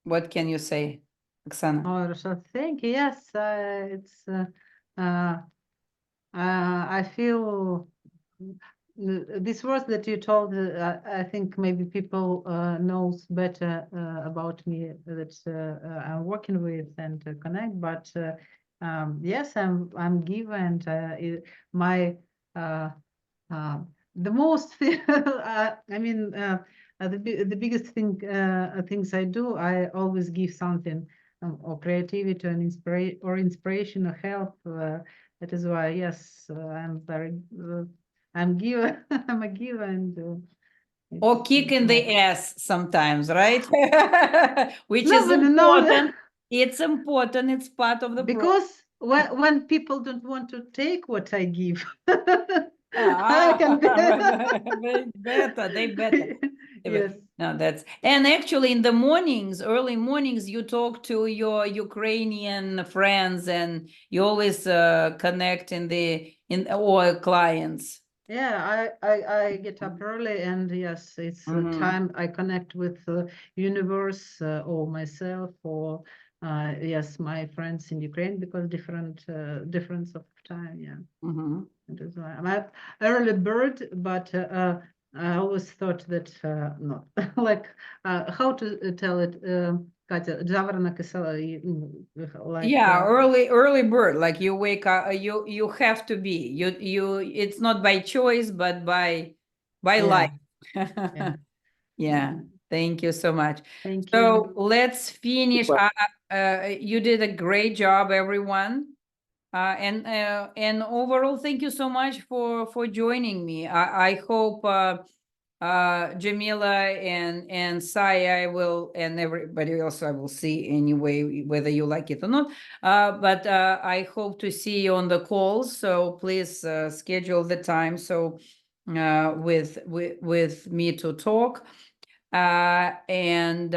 What can you say, Oksana? Oh, Rashelle, thank you. Yes, I feel these words that you told. I think maybe people knows better about me that I'm working with and connect. But yes, I'm giver, and my the most I mean the biggest things I do, I always give something or creativity and inspiration or help. That is why, yes, I'm very I'm giver. I'm a giver, and Or kick in the ass sometimes, right? Which is no, important. It's important. It's part of the because when people don't want to take what I give, I Ah, can be they better. yes. No, that's, and actually in the mornings, early mornings, you talk to your Ukrainian friends and you always connect or clients. Yeah, I get up early, and yes, it's time I connect with universe or myself, or yes, my friends in Ukraine, because difference of time. Yeah, that is why I'm an early bird, but I always thought that not like how to tell it, Katya, Javrana Kisela, like Yeah, early bird, like you wake up, you have to be, you it's not by choice, but by yeah. life. Yeah. Yeah, thank you so much. Thank So you. let's finish. You did a great job, everyone. And overall, thank you so much for joining me. I hope Jamila and Saya, I will, and everybody else I will see anyway, whether you like it or not. But I hope to see you on the calls. So please schedule the time so with me to talk. And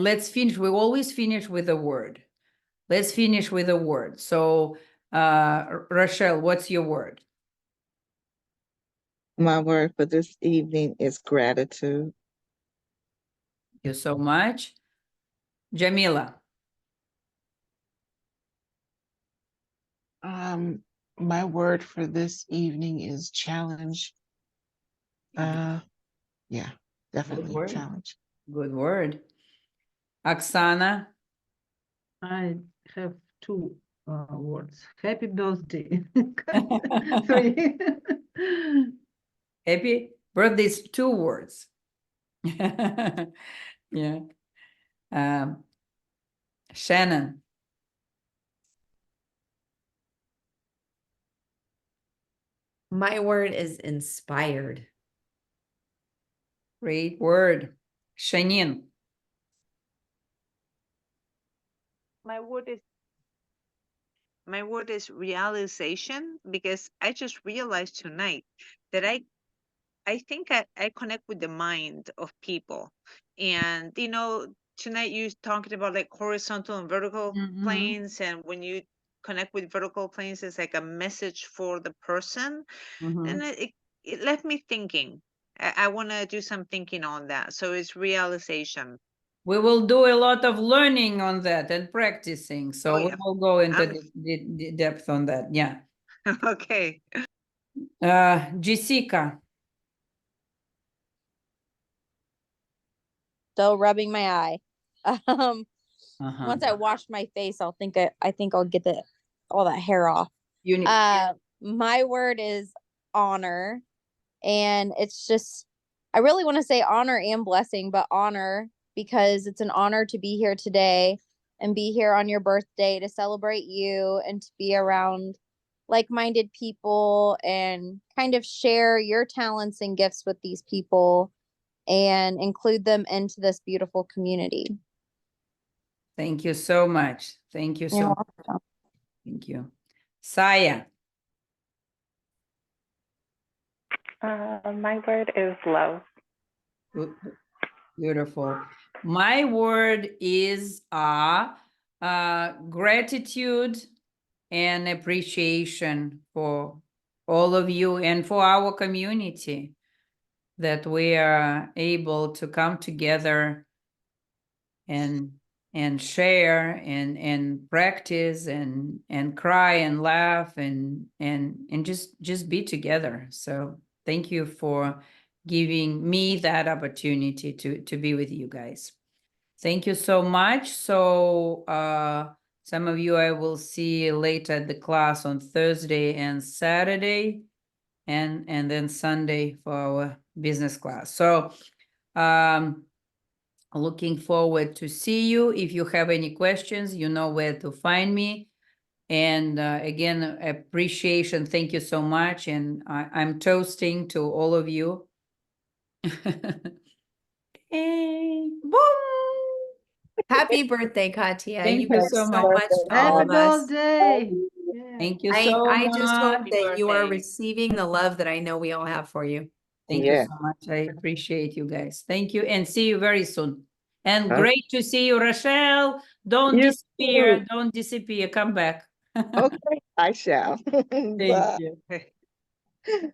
let's finish. We always finish with a word. Let's finish with a word. So, Rashelle, what's your word? My word for this evening is gratitude. Thank you so much. Jamila. My word for this evening is challenge. Yeah, definitely challenge. Good word. Oksana. I have two words. Happy birthday. 3. Happy birthday is 2 words. Yeah. Shannon. My word is inspired. Great word. Shanine. My word is realization, because I just realized tonight that I think I connect with the mind of people. And tonight you talking about like horizontal and vertical planes, and when you connect with vertical planes, it's like a message for the person. And it left me thinking. I want to do some thinking on that. So it's realization. We will do a lot of learning on that and practicing. So we will go into the depth on that. Yeah. Okay. Jessica. Still rubbing my eye. Once I wash my face, I think I'll get all that hair off. My word is honor. And it's just, I really want to say honor and blessing, but honor, because it's an honor to be here today and be here on your birthday to celebrate you and to be around like-minded people and kind of share your talents and gifts with these people and include them into this beautiful community. Thank you so much. Thank you so much. Thank you. Saya. My word is love. Beautiful. My word is gratitude and appreciation for all of you and for our community, that we are able to come together and share and practice and cry and laugh and just be together. So thank you for giving me that opportunity to be with you guys. Thank you so much. So some of you I will see later at the class on Thursday and Saturday, and then Sunday for our business class. So looking forward to see you. If you have any questions, you know where to find me. And again, appreciation. Thank you so much. And I'm toasting to all of you. Hey, boom! Happy birthday, Katya. Thank You you meant so so much. much to all Happy of us. birthday. Thank you so much. I just hope that you are birthday. receiving the love that I know we all have for you. Thank you so much. I appreciate you guys. Thank you, and see you very soon. And great to see you, Rashelle. Don't disappear. Don't disappear. Come back. Okay, I shall. Thank Bye. you.